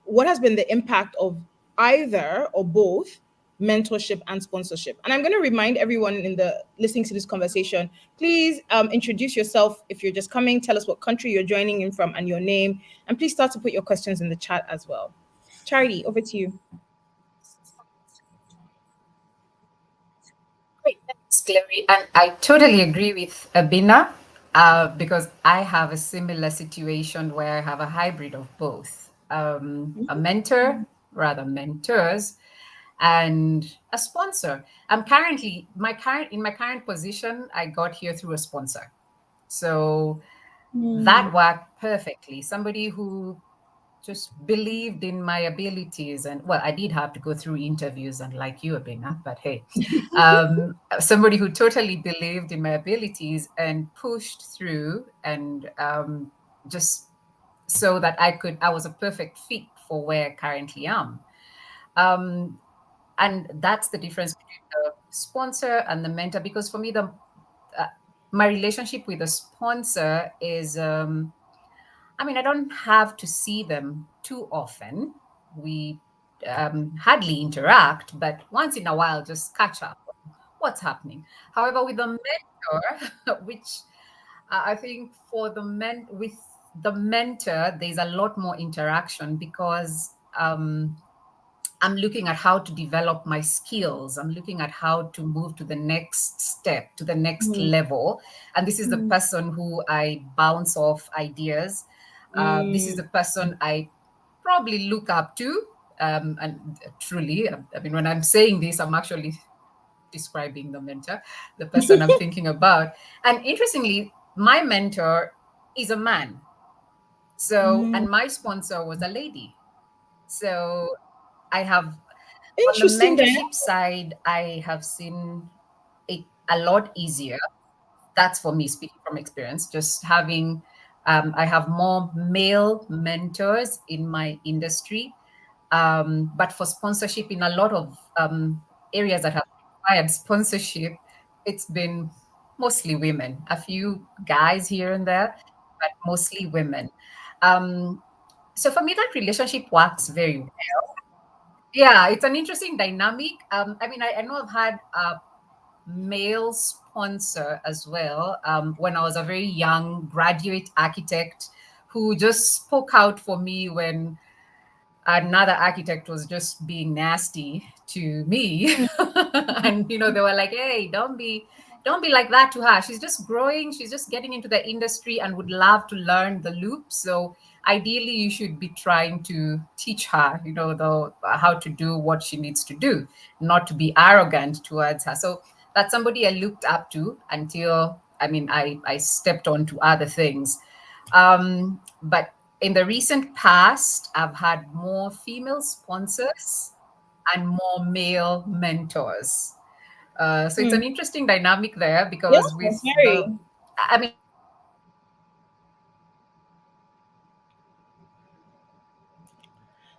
What has been the impact of either or both mentorship and sponsorship? And I'm going to remind everyone in the listening to this conversation, please introduce yourself. If you're just coming, tell us what country you're joining in from and your name, and please start to put your questions in the chat as well. Charity, over to you. Great, thanks, Clary. And I totally agree with Abina because I have a similar situation where I have a hybrid of both a mentor, rather mentors, and a sponsor. I'm currently in my current position. I got here through a sponsor, so that worked perfectly. Somebody who just believed in my abilities, and well, I did have to go through interviews and like you, Abina, but hey, somebody who totally believed in my abilities and pushed through, and just so that I was a perfect fit for where I currently am. And that's the difference between the sponsor and the mentor, because for me, uh, my relationship with the sponsor is I don't have to see them too often. We hardly interact, but once in a while, just catch up on what's happening. However, with the mentor, which I think for with the mentor, there's a lot more interaction because I'm looking at how to develop my skills. I'm looking at how to move to the next step, to the next level. And this is the person who I bounce off ideas. This is the person I probably look up to. And truly, when I'm saying this, I'm actually describing the mentor, the person I'm thinking about. And interestingly, my mentor is a man. So, and my sponsor was a lady. So I have on the Interesting, Diana. mentorship side, I have seen it a lot easier. That's for me, speaking from experience, just having, I have more male mentors in my industry. But for sponsorship, in a lot of areas that have required sponsorship, it's been mostly women, a few guys here and there, but mostly women. Um, so for me, that relationship works very well. Yeah, it's an interesting dynamic. I know I've had a male sponsor as well when I was a very young graduate architect who just spoke out for me when another architect was just being nasty to me. And they were like, hey, don't be like that to her. She's just growing, she's just getting into the industry and would love to learn the loop. So ideally you should be trying to teach her how to do what she needs to do, not to be arrogant towards her. So that's somebody I looked up to until I stepped on to other things. But in the recent past, I've had more female sponsors and more male mentors. So it's an interesting dynamic there Yeah, because with very. I mean,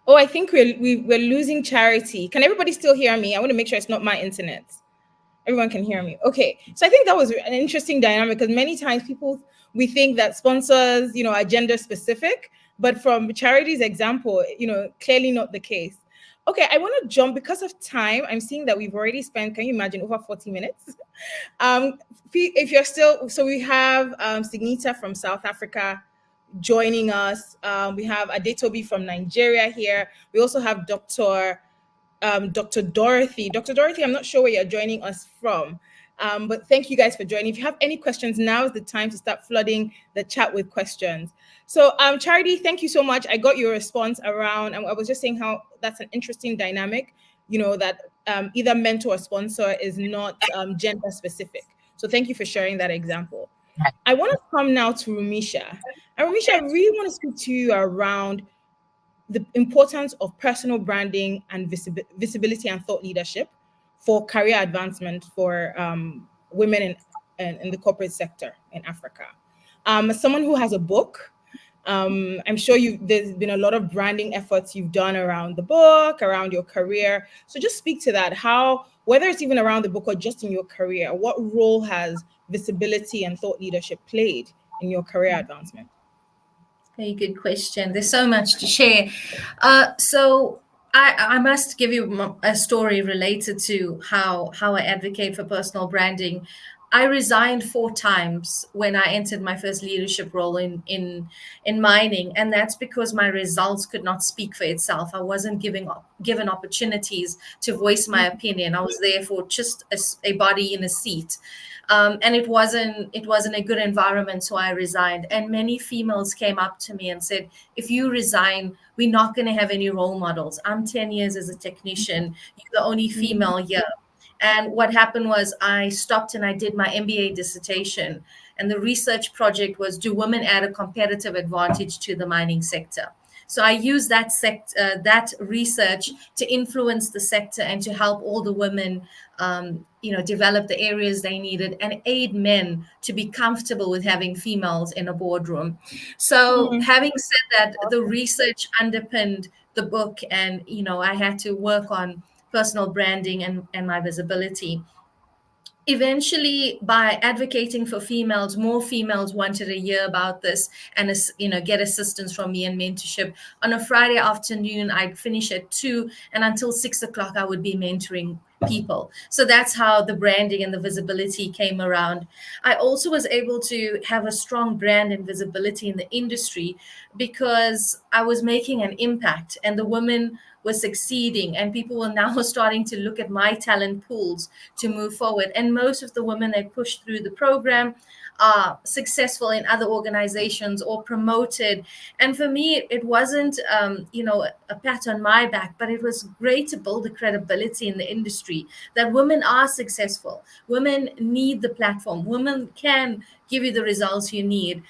Oh, I think we're losing Charity. Can everybody still hear me? I want to make sure it's not my internet. Everyone can hear me. Okay. So I think that was an interesting dynamic because many times we think that sponsors, are gender specific, but from Charity's example, clearly not the case. Okay, I want to jump because of time. I'm seeing that we've already spent, can you imagine, over 40 minutes? If you're still, so we have Signita from South Africa joining us. We have Adetobi from Nigeria here. We also have Dr. Dr. Dorothy. Dr. Dorothy, I'm not sure where you're joining us from, but thank you guys for joining. If you have any questions, now is the time to start flooding the chat with questions. So, Charity, thank you so much. I got your response around, and I was just saying how that's an interesting dynamic, that either mentor or sponsor is not gender specific. So, thank you for sharing that example. I want to come now to Rumisha. And Rumisha, I really want to speak to you around the importance of personal branding and visibility and thought leadership for career advancement for women in the corporate sector in Africa. As someone who has a book, I'm sure there's been a lot of branding efforts you've done around the book, around your career. So just speak to that. How, whether it's even around the book or just in your career, what role has visibility and thought leadership played in your career advancement? Very good question. There's so much to share. So I must give you a story related to how I advocate for personal branding. I resigned 4 times when I entered my first leadership role in mining, and that's because my results could not speak for itself. I wasn't given opportunities to voice my opinion. I was there for just a body in a seat, and it wasn't a good environment, so I resigned. And many females came up to me and said, if you resign, we're not going to have any role models. I'm 10 years as a technician, you're the only female here. And what happened was I stopped and I did my MBA dissertation, and the research project was, do women add a competitive advantage to the mining sector? So I used that research to influence the sector and to help all the women, develop the areas they needed and aid men to be comfortable with having females in a boardroom. So, having said that, the research underpinned the book, and I had to work on personal branding and my visibility. Eventually, by advocating for females, more females wanted to hear about this and get assistance from me and mentorship. On a Friday afternoon, I'd finish at 2, and until 6 o'clock I would be mentoring people. So that's how the branding and the visibility came around. I also was able to have a strong brand and visibility in the industry because I was making an impact, and the women were succeeding, and people were now starting to look at my talent pools to move forward. And most of the women that pushed through the program are successful in other organizations or promoted. And for me, it wasn't a pat on my back, but it was great to build the credibility in the industry that women are successful, women need the platform, women can give you the results you need.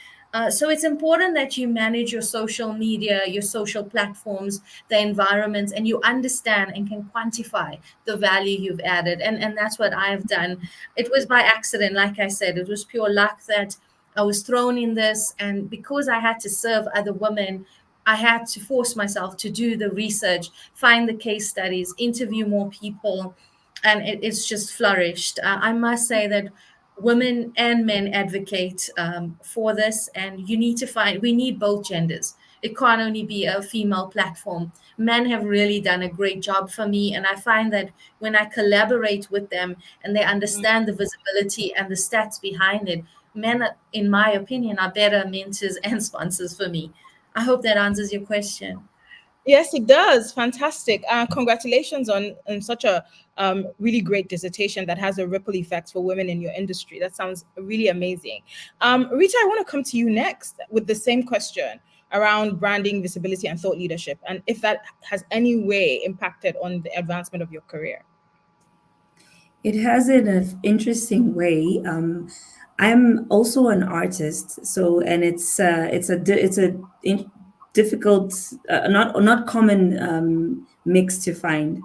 So it's important that you manage your social media, your social platforms, the environments, and you understand and can quantify the value you've added. And that's what I've done. It was by accident, like I said, it was pure luck that I was thrown in this. And because I had to serve other women, I had to force myself to do the research, find the case studies, interview more people, and it's just flourished. I must say that women and men advocate for this, and we need both genders. It can't only be a female platform. Men have really done a great job for me, and I find that when I collaborate with them and they understand the visibility and the stats behind it, men, in my opinion, are better mentors and sponsors for me. I hope that answers your question. Yes, it does. Fantastic. Congratulations on such a really great dissertation that has a ripple effect for women in your industry. That sounds really amazing. Rita, I want to come to you next with the same question around branding, visibility, and thought leadership, and if that has any way impacted on the advancement of your career. It has in an interesting way. I'm also an artist, so and it's a difficult, not common mix to find.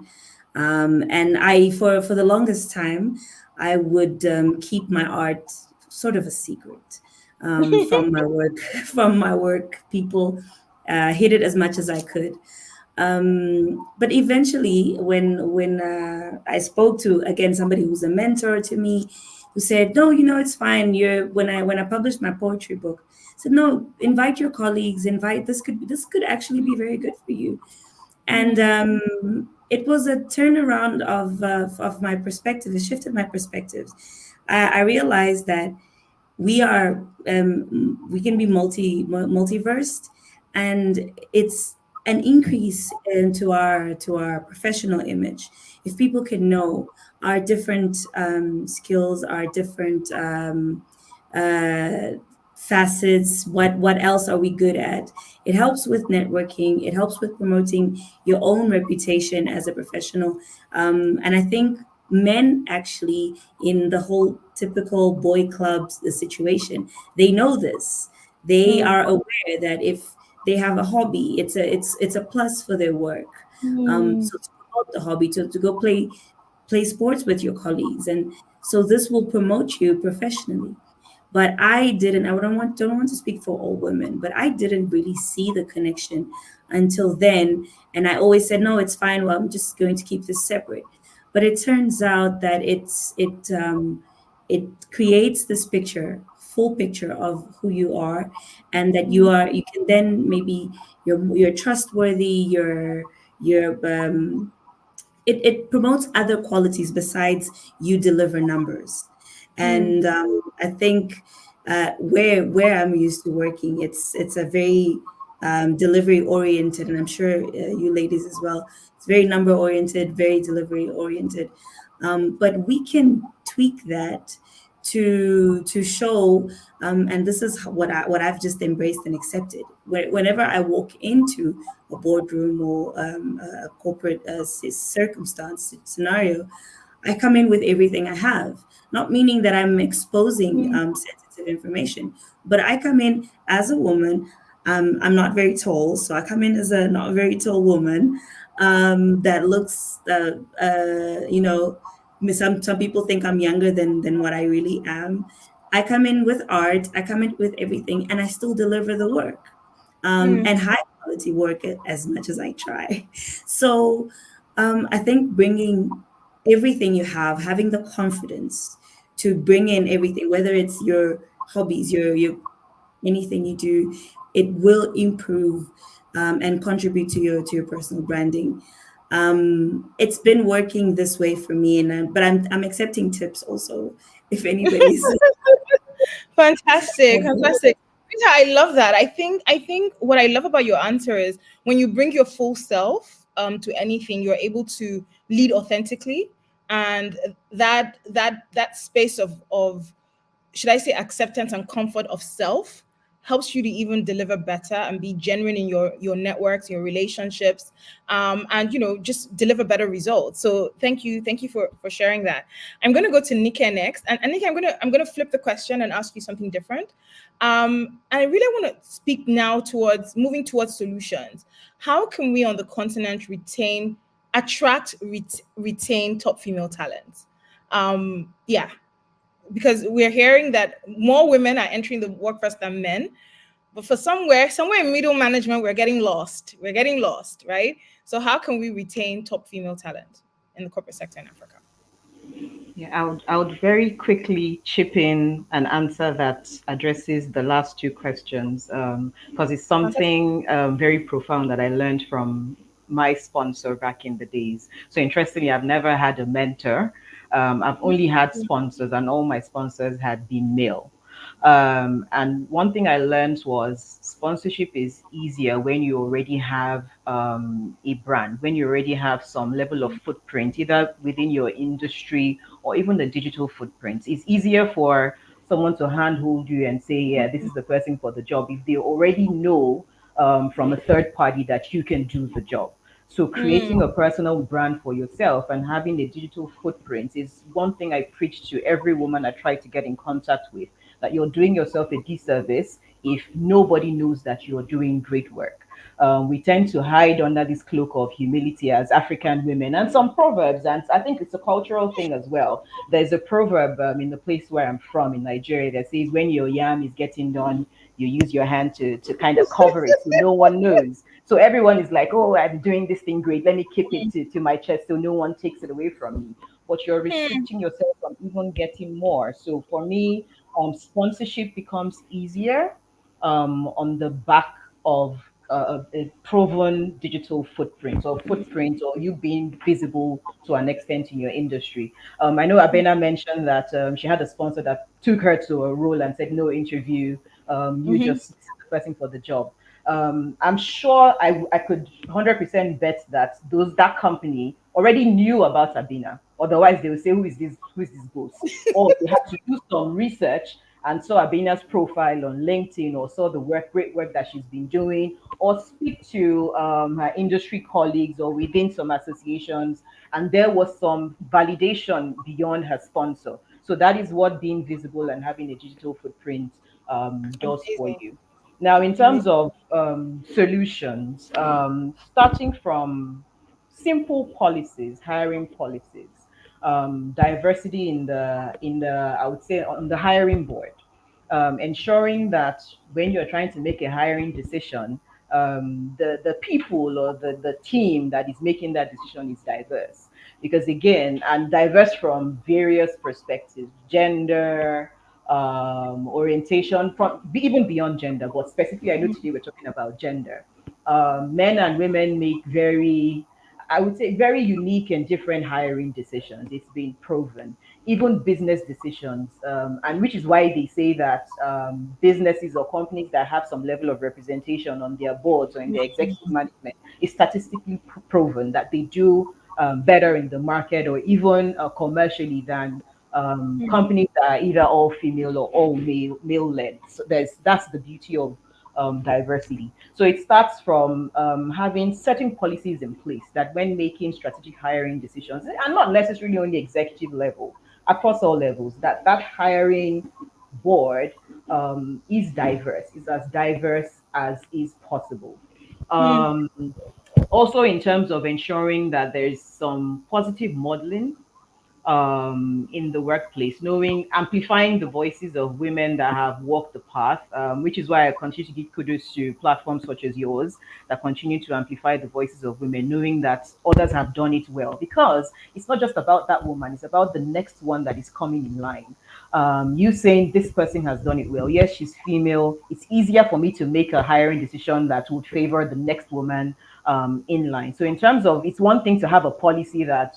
And I for the longest time, I would keep my art sort of a secret from my work from my work. People hid it as much as I could. But eventually, when I spoke to again somebody who's a mentor to me, who said, "No, it's fine. You're when I published my poetry book, said, no, invite your colleagues. Invite this could actually be very good for you." And it was a turnaround of my perspective. It shifted my perspectives. I realized that we can be multiversed, and it's an increase into our professional image. If people can know our different skills, our different uh, facets, what else are we good at? It helps with networking. It helps with promoting your own reputation as a professional. And I think men actually, in the whole typical boy clubs the situation, they know this. They Mm, are aware that if they have a hobby, it's a plus for their work. mm, So to promote the hobby, to go play sports with your colleagues, and so this will promote you professionally. But I didn't. I don't want to speak for all women, but I didn't really see the connection until then. And I always said, no, it's fine. Well, I'm just going to keep this separate. But it turns out that it creates this picture, full picture of who you are, and that mm, you can then maybe you're trustworthy. You're it promotes other qualities besides you deliver numbers. mm, And I think where I'm used to working, it's a very delivery oriented, and I'm sure you ladies as well. It's very number oriented, very delivery oriented. But we can tweak that to show, and this is what I've just embraced and accepted. Whenever I walk into a boardroom or a corporate circumstance scenario, I come in with everything I have. Not meaning that I'm exposing mm, sensitive information, but I come in as a woman. I'm not very tall, so I come in as a not very tall woman that looks, some people think I'm younger than what I really am. I come in with art, I come in with everything, and I still deliver the work, mm, and high quality work as much as I try. So I think bringing everything you have, having the confidence to bring in everything, whether it's your hobbies, your anything you do, it will improve and contribute to your personal branding. It's been working this way for me, and but I'm accepting tips also if anybody's. fantastic, fantastic. Rita, I love that. I think what I love about your answer is when you bring your full self to anything, you're able to lead authentically, and that space of should I say acceptance and comfort of self helps you to even deliver better and be genuine in your networks, your relationships, and just deliver better results. So thank you for sharing that. I'm going to go to Nika next, and Nika, I'm going to flip the question and ask you something different. And I really want to speak now towards moving towards solutions. How can we on the continent retain top female talent? Yeah, because we're hearing that more women are entering the workforce than men, but for somewhere in middle management, we're getting lost, right? So how can we retain top female talent in the corporate sector in Africa? Yeah, I would very quickly chip in an answer that addresses the last two questions, because it's Fantastic. something very profound that I learned from my sponsor back in the days. So interestingly, I've never had a mentor. I've only had sponsors, and all my sponsors had been male. And one thing I learned was sponsorship is easier when you already have a brand, when you already have some level of footprint, either within your industry or even the digital footprint. It's easier for someone to handhold you and say, yeah, this is the person for the job, if they already know from a third party that you can do the job. So Mm, creating a personal brand for yourself and having a digital footprint is one thing I preach to every woman I try to get in contact with, that you're doing yourself a disservice if nobody knows that you're doing great work. We tend to hide under this cloak of humility as African women, and some proverbs, and I think it's a cultural thing as well. There's a proverb in the place where I'm from in Nigeria that says, when your yam is getting done, you use your hand to kind of cover it so no one knows. So everyone is like, oh, I'm doing this thing great. Let me keep it to my chest so no one takes it away from me. But you're mm, restricting yourself from even getting more. So for me, sponsorship becomes easier on the back of a proven digital footprint, or you being visible to an extent in your industry. I know Abena mentioned that she had a sponsor that took her to a role and said, no interview, you mhm, just the person for the job. I'm sure I could 100% bet that that company already knew about Sabina. Otherwise, they would say, who is this ghost? Or they had to do some research and saw Abina's profile on LinkedIn, or saw the great work that she's been doing, or speak to her industry colleagues or within some associations, and there was some validation beyond her sponsor. So that is what being visible and having a digital footprint does for Amazing. you. Now, in terms Amazing. of solutions, starting from simple policies, hiring policies, diversity in the I would say on the hiring board, ensuring that when you're trying to make a hiring decision, the people or the team that is making that decision is diverse. Because again, and diverse from various perspectives, gender, orientation, from even beyond gender, but specifically, I know today we're talking about gender. Men and women make very, I would say, very unique and different hiring decisions. It's been proven, even business decisions, and which is why they say that businesses or companies that have some level of representation on their boards or in their executive management is statistically proven that they do better in the market or even commercially than companies that are either all female or all male led. So that's the beauty of diversity. So it starts from having certain policies in place that when making strategic hiring decisions, and not necessarily only executive level, across all levels, that hiring board is diverse, is as diverse as is possible. Um, Also, in terms of ensuring that there's some positive modeling in the workplace, knowing, amplifying the voices of women that have walked the path, which is why I continue to give kudos to platforms such as yours that continue to amplify the voices of women, knowing that others have done it well. Because it's not just about that woman, it's about the next one that is coming in line. You saying this person has done it well. Yes, she's female. It's easier for me to make a hiring decision that would favor the next woman in line. So, in terms of, it's one thing to have a policy that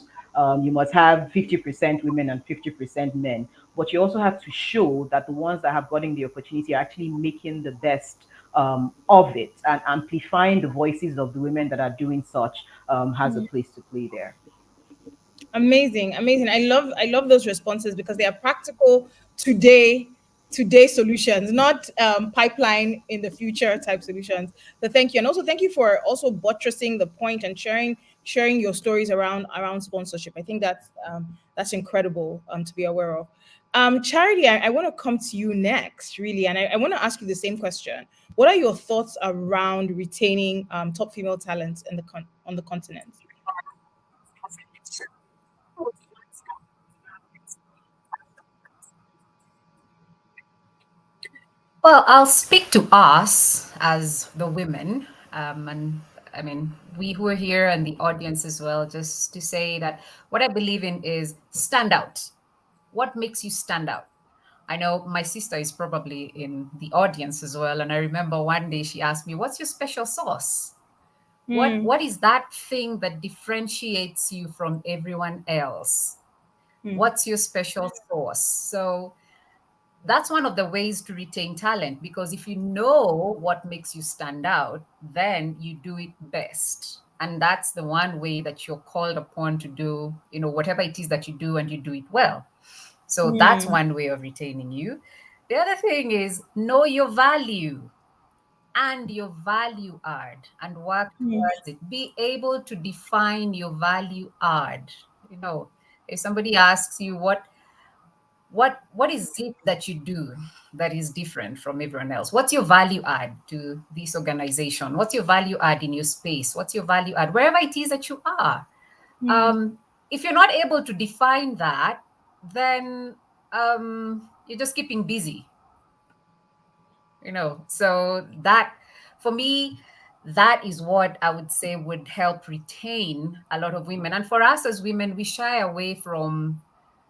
you must have 50% women and 50% men. But you also have to show that the ones that have gotten the opportunity are actually making the best of it, and amplifying the voices of the women that are doing such has a place to play there. Amazing, amazing. I love those responses because they are practical today solutions, not pipeline in the future type solutions. So thank you, and also thank you for also buttressing the point and sharing your stories around sponsorship. I think that's incredible to be aware of. Charity, I want to come to you next, really, and I want to ask you the same question. What are your thoughts around retaining top female talent in on the continent? Well, I'll speak to us as the women, and I mean, we who are here and the audience as well, just to say that what I believe in is stand out. What makes you stand out? I know my sister is probably in the audience as well, and I remember one day she asked me, "What's your special sauce? What is that thing that differentiates you from everyone else? What's your special sauce?" So that's one of the ways to retain talent, because if you know what makes you stand out, then you do it best. And that's the one way that you're called upon to do, whatever it is that you do, and you do it well. So that's one way of retaining you. The other thing is know your value and your value add and work towards it. Be able to define your value add. If somebody asks you what is it that you do that is different from everyone else? What's your value add to this organization? What's your value add in your space? What's your value add wherever it is that you are? If you're not able to define that, then you're just keeping busy. So that, for me, that is what I would say would help retain a lot of women. And for us as women, we shy away from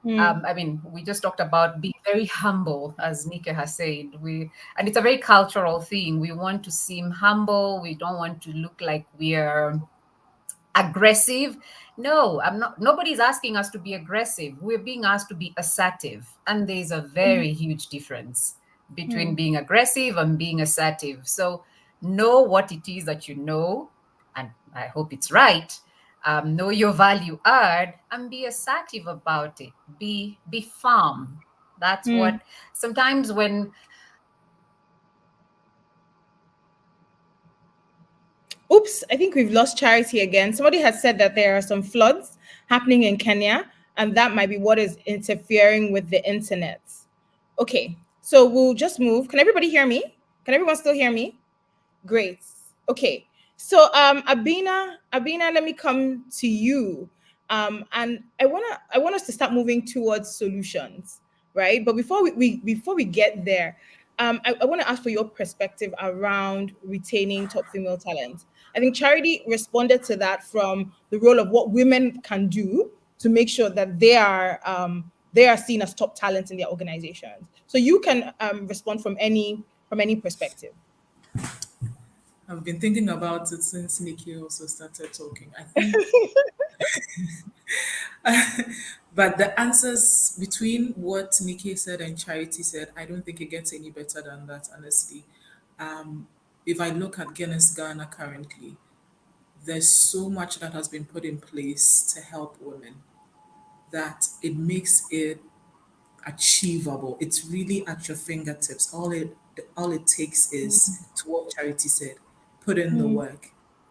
I mean, we just talked about being very humble, as Nika has said. And it's a very cultural thing. We want to seem humble. We don't want to look like we're aggressive. No, I'm not. Nobody's asking us to be aggressive. We're being asked to be assertive. And there's a very huge difference between being aggressive and being assertive. So know what it is that you know, and I hope it's right. Know your value add and be assertive about it. Be firm. That's what Hmm. sometimes when Oops, I think we've lost Charity again. Somebody has said that there are some floods happening in Kenya, and that might be what is interfering with the internet. Okay, so we'll just move. Can everybody hear me? Can everyone still hear me? Great. Okay. So Abina, let me come to you. And I want us to start moving towards solutions, right? But before we get there, I want to ask for your perspective around retaining top female talent. I think Charity responded to that from the role of what women can do to make sure that they are seen as top talent in their organizations. So you can respond from any perspective. I've been thinking about it since Nikki also started talking. I think, but the answers between what Nikki said and Charity said, I don't think it gets any better than that, honestly. Um, if I look at Guinness Ghana currently, there's so much that has been put in place to help women that it makes it achievable. It's really at your fingertips. All it takes is to what Charity said. Put in the Mm, work.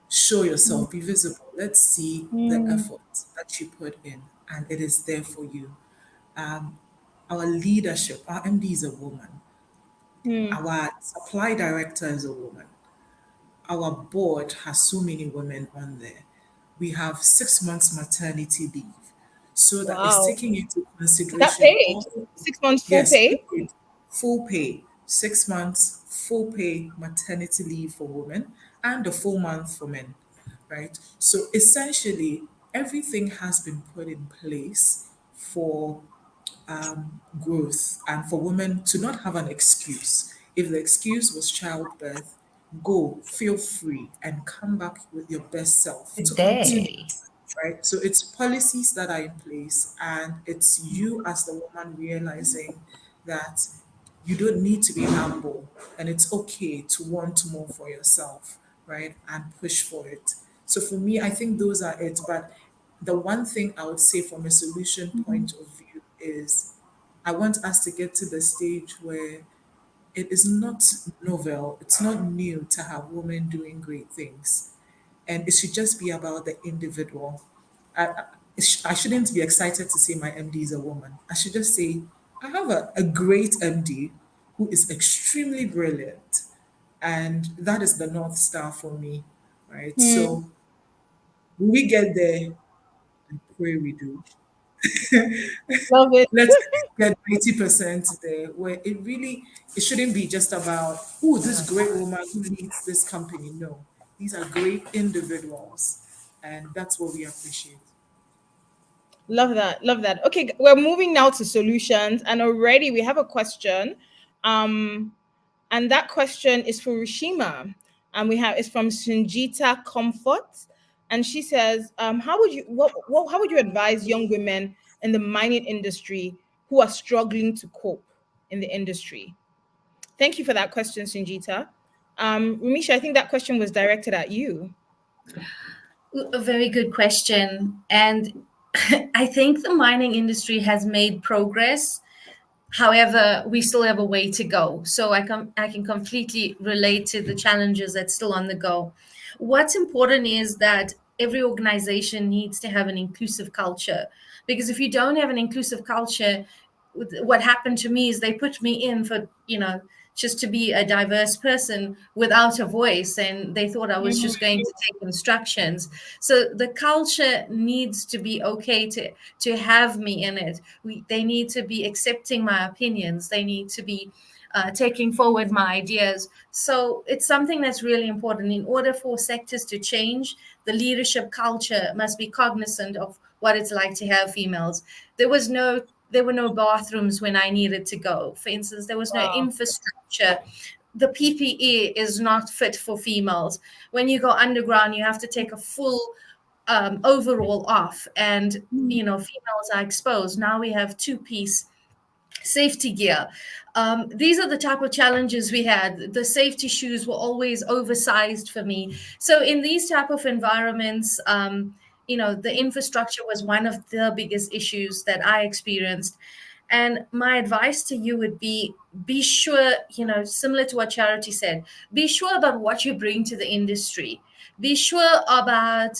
Show yourself, be visible. Let's see the mm, effort that you put in, and it is there for you. Um, our leadership, our MD is a woman. mm. Our supply director is a woman. Our board has so many women on there. We have 6 months maternity leave. So that is Wow. taking into Is that consideration paid? all. 6 months full Yes, pay? full pay, 6 months full pay maternity leave for women and a full month for men, right? So essentially, everything has been put in place for growth and for women to not have an excuse. If the excuse was childbirth, go, feel free, and come back with your best self to continue, day. right? So it's policies that are in place, and it's you as the woman realizing that you don't need to be humble, and it's okay to want more for yourself, right? And push for it. So for me, I think those are it. But the one thing I would say from a solution point of view is I want us to get to the stage where it is not novel, it's not new to have women doing great things. And it should just be about the individual. I shouldn't be excited to say my MD is a woman. I should just say, I have a great MD who is extremely brilliant. And that is the North Star for me, right? Hmm. So when we get there, I pray we do. Love it. Let's get 90% there, where it shouldn't be just about, oh, this great woman who leads this company. No, these are great individuals, and that's what we appreciate. Love that. Love that. Okay, we're moving now to solutions, and already we have a question. Um, and that question is for Rishima. And we have it's from Sunjita Comfort. And she says, how would you how would you advise young women in the mining industry who are struggling to cope in the industry? Thank you for that question, Sunjita. Rumisha, I think that question was directed at you. A very good question. And I think the mining industry has made progress. However, we still have a way to go. So I can completely relate to the challenges that's still on the go. What's important is that every organization needs to have an inclusive culture, because if you don't have an inclusive culture, what happened to me is they put me in for, just to be a diverse person without a voice, and they thought I was just going to take instructions. So the culture needs to be okay to have me in it. They need to be accepting my opinions. They need to be taking forward my ideas. So it's something that's really important. In order for sectors to change, the leadership culture must be cognizant of what it's like to have females. There were no bathrooms when I needed to go. For instance, there was no Wow. infrastructure. The PPE is not fit for females. When you go underground, you have to take a full overall off, and females are exposed. Now we have two-piece safety gear. These are the type of challenges we had. The safety shoes were always oversized for me. So in these type of environments, the infrastructure was one of the biggest issues that I experienced. And my advice to you would be sure, similar to what Charity said, be sure about what you bring to the industry. Be sure about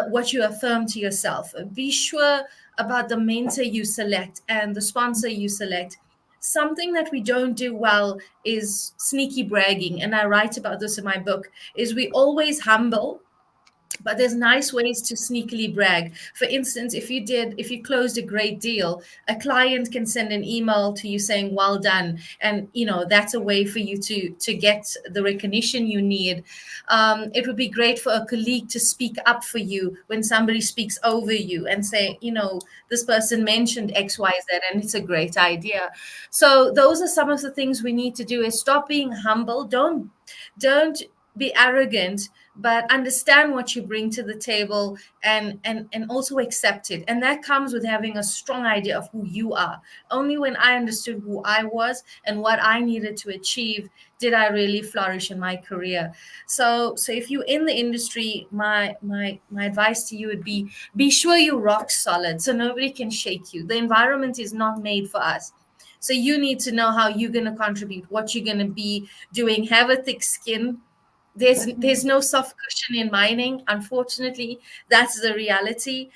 what you affirm to yourself. Be sure about the mentor you select and the sponsor you select. Something that we don't do well is sneaky bragging, and I write about this in my book. Is we always humble, but there's nice ways to sneakily brag. For instance, if you closed a great deal, a client can send an email to you saying well done, and that's a way for you to get the recognition you need. It would be great for a colleague to speak up for you when somebody speaks over you and say, this person mentioned XYZ and it's a great idea. So those are some of the things we need to do: is stop being humble. Don't be arrogant, but understand what you bring to the table, and also accept it. And that comes with having a strong idea of who you are. Only when I understood who I was and what I needed to achieve did I really flourish in my career. So if you're in the industry, my advice to you would be sure you're rock solid so nobody can shake you. The environment is not made for us. So you need to know how you're going to contribute, what you're going to be doing. Have a thick skin. There's no soft cushion in mining, unfortunately. That's the reality.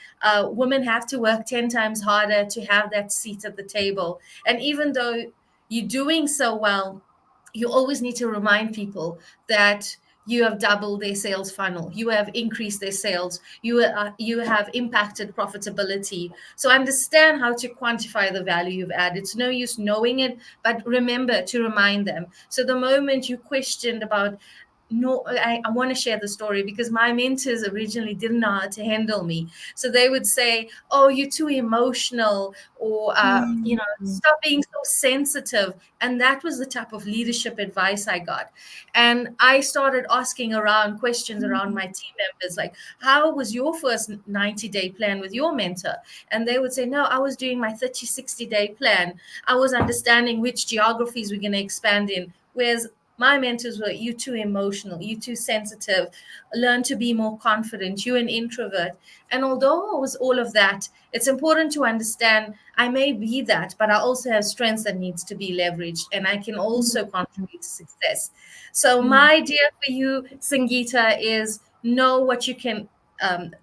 Women have to work 10 times harder to have that seat at the table. And even though you're doing so well, you always need to remind people that you have doubled their sales funnel, you have increased their sales, you have impacted profitability. So understand how to quantify the value you've added. It's no use knowing it, but remember to remind them. So the moment you questioned about, no, I want to share the story because my mentors originally didn't know how to handle me. So they would say, oh, you're too emotional, or stop being so sensitive. And that was the type of leadership advice I got. And I started asking around questions around my team members, like, how was your first 90-day plan with your mentor? And they would say, no, I was doing my 30, 60-day plan. I was understanding which geographies we're going to expand in. Whereas my mentors were, you too emotional, you too sensitive, learn to be more confident, you an introvert. And although I was all of that, it's important to understand I may be that, but I also have strengths that needs to be leveraged, and I can also contribute to success. So my idea for you, Sangeeta, is know what you can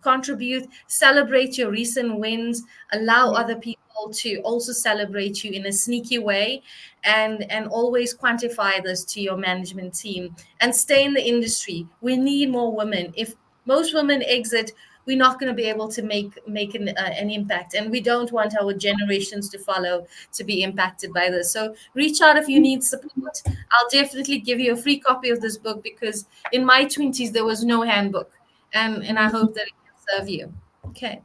contribute, celebrate your recent wins, allow other people to also celebrate you in a sneaky way, and always quantify this to your management team, and stay in the industry. We need more women. If most women exit, we're not going to be able to make an impact, and we don't want our generations to follow to be impacted by this. So reach out if you need support. I'll definitely give you a free copy of this book, because in my 20s there was no handbook, and I hope that it can serve you. Okay.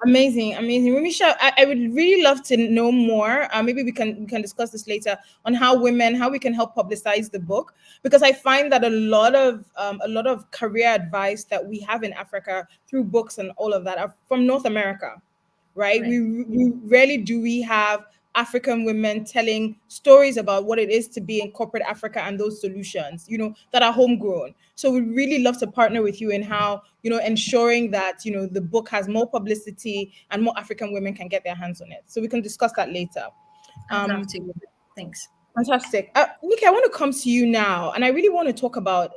Amazing, amazing. Rumisha, I would really love to know more. Maybe we can discuss this later on how we can help publicize the book, because I find that a lot of career advice that we have in Africa through books and all of that are from North America, right? Right. We rarely do we have African women telling stories about what it is to be in corporate Africa and those solutions, that are homegrown. So we really love to partner with you in how, ensuring that, the book has more publicity and more African women can get their hands on it. So we can discuss that later. I'd love Um, to. Thanks. Fantastic. Nikki, I want to come to you now, and I really want to talk about,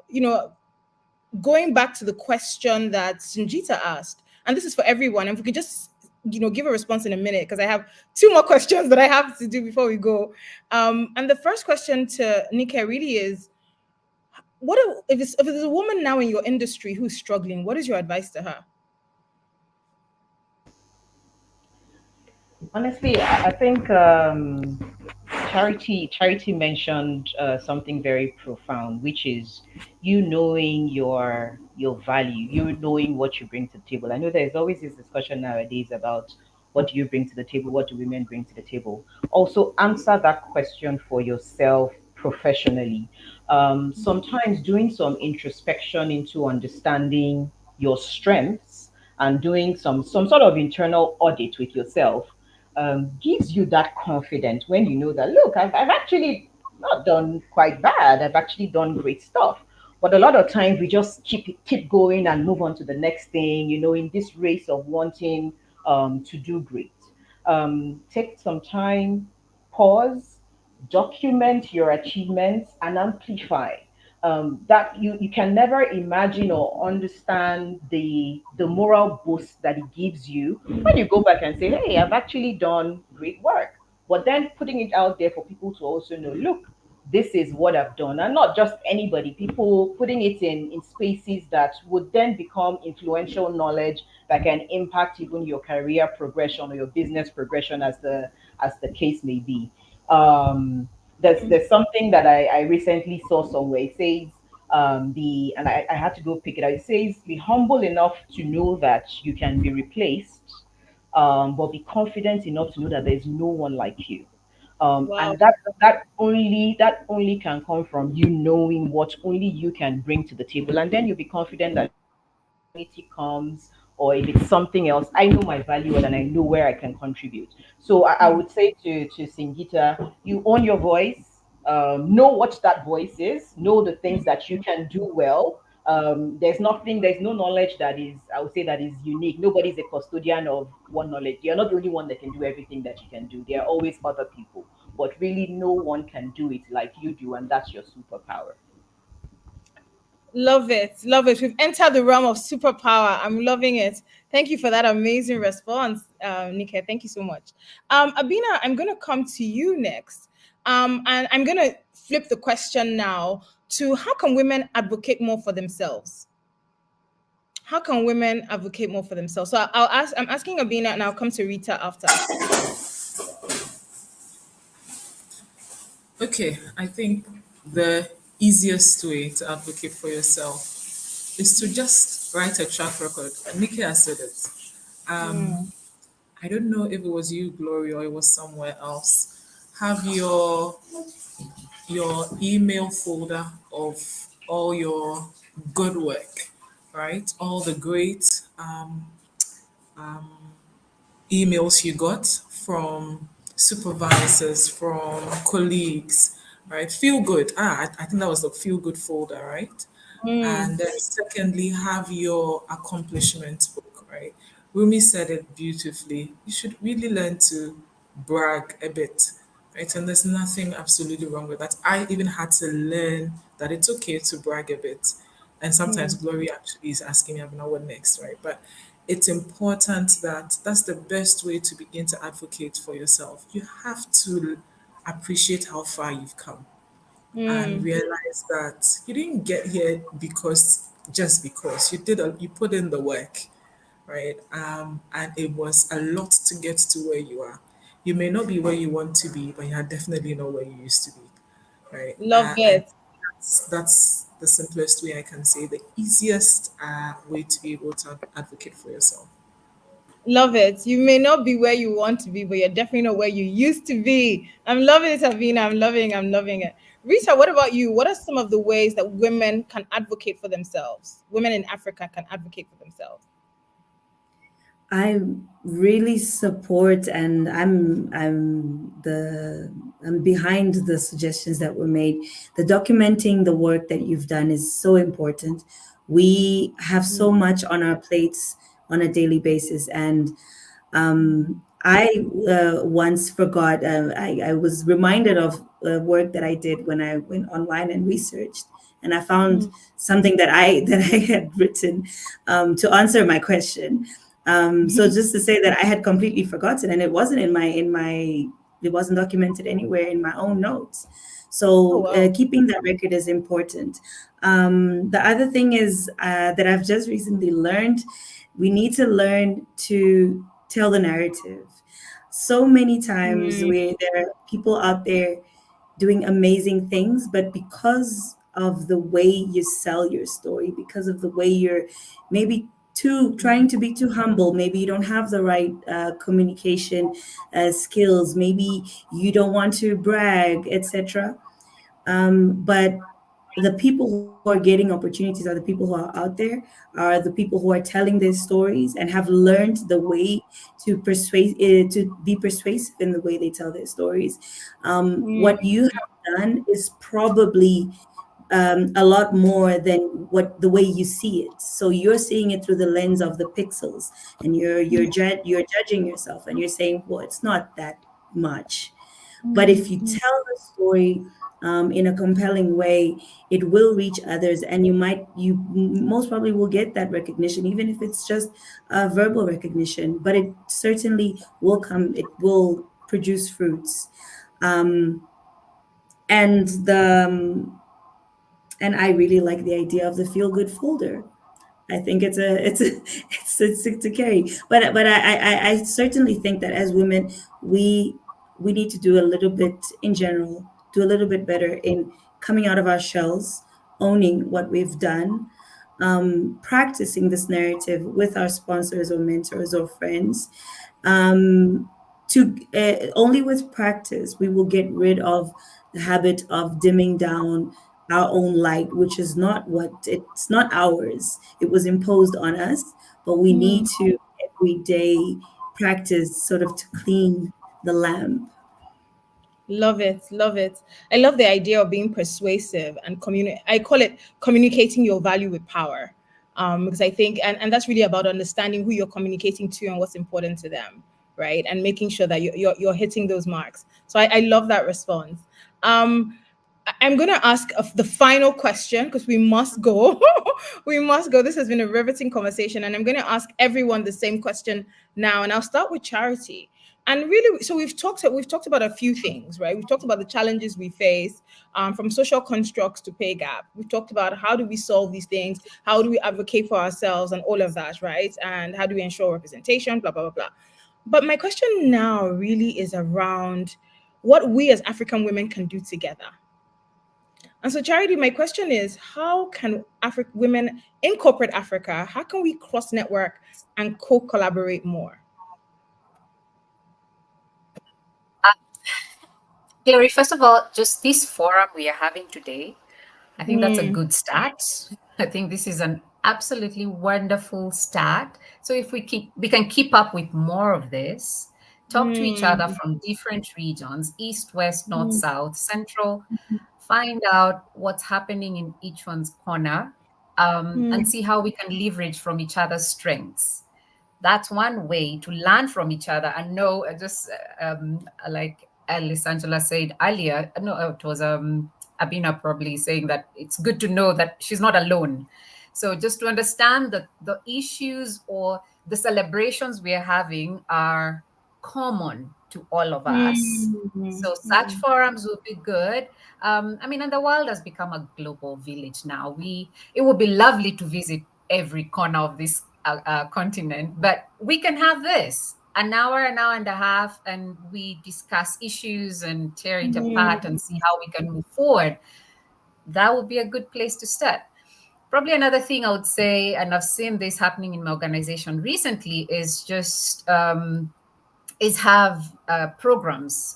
going back to the question that Sanjita asked, and this is for everyone, and if we could just give a response in a minute, because I have two more questions that I have to do before we go. And the first question to Nika really is, if there's a woman now in your industry who's struggling, what is your advice to her? Honestly, I think Charity mentioned something very profound, which is you knowing your value, you knowing what you bring to the table. I know there's always this discussion nowadays about what do you bring to the table, what do women bring to the table. Also, answer that question for yourself professionally. Sometimes doing some introspection into understanding your strengths and doing some sort of internal audit with yourself gives you that confidence when you know that, look, I've actually not done quite bad. I've actually done great stuff. But a lot of times we just keep going and move on to the next thing, in this race of wanting to do great. Take some time, pause, document your achievements, and amplify. That you can never imagine or understand the moral boost that it gives you when you go back and say, hey, I've actually done great work. But then putting it out there for people to also know, look, this is what I've done. And not just anybody, people putting it in spaces that would then become influential knowledge that can impact even your career progression or your business progression, as the case may be. There's something that I recently saw somewhere. It says I had to go pick it out. It says, be humble enough to know that you can be replaced, but be confident enough to know that there's no one like you. Wow. And that only can come from you knowing what only you can bring to the table, and then you'll be confident that if an opportunity comes or if it's something else, I know my value and I know where I can contribute. So I would say to Singita, you own your voice, know what that voice is, know the things that you can do well. There's no knowledge that is, I would say, that is unique. Nobody's a custodian of one knowledge. You're not the only one that can do everything that you can do. There are always other people, but really no one can do it like you do, and that's your superpower. Love it. Love it. We've entered the realm of superpower. I'm loving it. Thank you for that amazing response, Nika. Thank you so much. Abina, I'm going to come to you next. And I'm going to flip the question now to how can women advocate more for themselves? How can women advocate more for themselves? So I'm asking Abina and I'll come to Rita after. Okay, I think the easiest way to advocate for yourself is to just write a track record. Nikki has said it. Um, Mm, I don't know if it was you, Glory, or it was somewhere else. Have your email folder of all your good work, right? All the great emails you got from supervisors, from colleagues, right? Feel good. I think that was the feel good folder, right? mm, And then secondly, have your accomplishment book, right? Rumi said it beautifully. You should really learn to brag a bit, right? And there's nothing absolutely wrong with that. I even had to learn that it's okay to brag a bit. And sometimes mm, Glory actually is asking me, "Abina, what next?" Right? But it's important that that's the best way to begin to advocate for yourself. You have to appreciate how far you've come and mm, realize that you didn't get here because just because you put in the work, right? And it was a lot to get to where you are. You may not be where you want to be, but you are definitely not where you used to be, right? love And it. that's the simplest way I can say, the easiest way to be able to advocate for yourself. Love it. You may not be where you want to be, but you're definitely not where you used to be. I'm loving it, Avina. I'm loving it. Rita, what about you? What are some of the ways that women can advocate for themselves? Women in Africa can advocate for themselves. I really support, and I'm behind the suggestions that were made. The documenting the work that you've done is so important. We have so much on our plates on a daily basis, and I once forgot. I was reminded of work that I did when I went online and researched, and I found something that I that I had written to answer my question. So just to say that I had completely forgotten, and it wasn't it wasn't documented anywhere in my own notes. Oh So wow. keeping that record is important. The other thing is that I've just recently learned, we need to learn to tell the narrative. So many times Mm, where there are people out there doing amazing things, but because of the way you sell your story, because of the way you're maybe too trying to be too humble, maybe you don't have the right communication skills, maybe you don't want to brag, etc. But the people who are getting opportunities are the people who are out there, are the people who are telling their stories and have learned the way to persuade, to be persuasive in the way they tell their stories. What you have done is probably a lot more than what the way you see it. So you're seeing it through the lens of the pixels, and you're judging yourself, and you're saying, well, it's not that much. But if you tell the story in a compelling way, it will reach others, and you most probably will get that recognition, even if it's just verbal recognition. But it certainly will come. It will produce fruits, and I really like the idea of the feel good folder. I think it's a carry. But I certainly think that as women, we need to do a little bit in general, do a little bit better in coming out of our shells, owning what we've done, practicing this narrative with our sponsors or mentors or friends. To Only with practice we will get rid of the habit of dimming down our own light, which is not what it's not ours. It was imposed on us, but we need to every day practice sort of to clean the lamp. Love it, love it. I love the idea of being persuasive and communicate. I call it communicating your value with power, because I think, and that's really about understanding who you're communicating to and what's important to them, right? And making sure that you're hitting those marks. So I love that response. I'm going to ask the final question because we must go. We must go. This has been a riveting conversation, and I'm going to ask everyone the same question now. And I'll start with Charity. And really, so we've talked about a few things, right? We've talked about the challenges we face, from social constructs to pay gap. We've talked about how do we solve these things, how do we advocate for ourselves, and all of that, right? And how do we ensure representation, blah blah blah blah. But my question now really is around what we as African women can do together. And so, Charity, my question is, how can women in corporate Africa, how can we cross network and co-collaborate more? Glory, first of all, just this forum we are having today, I think that's a Mm, good start. I think this is an absolutely wonderful start. So if we can keep up with more of this, talk to each other mm, from different regions, east, west, north, mm, south, central, find out what's happening in each one's corner, and mm, see how we can leverage from each other's strengths. That's one way to learn from each other and know, just like Alice Angela said earlier, no, it was Abina probably saying that it's good to know that she's not alone. So just to understand that the issues or the celebrations we are having are common to all of us. mm, So such forums will be good. I mean, and the world has become a global village now. It would be lovely to visit every corner of this continent, but we can have this an hour and a half, and we discuss issues and tear it apart and mm, see how we can move forward. That would be a good place to start. Probably another thing I would say, and I've seen this happening in my organization recently, is just have programs.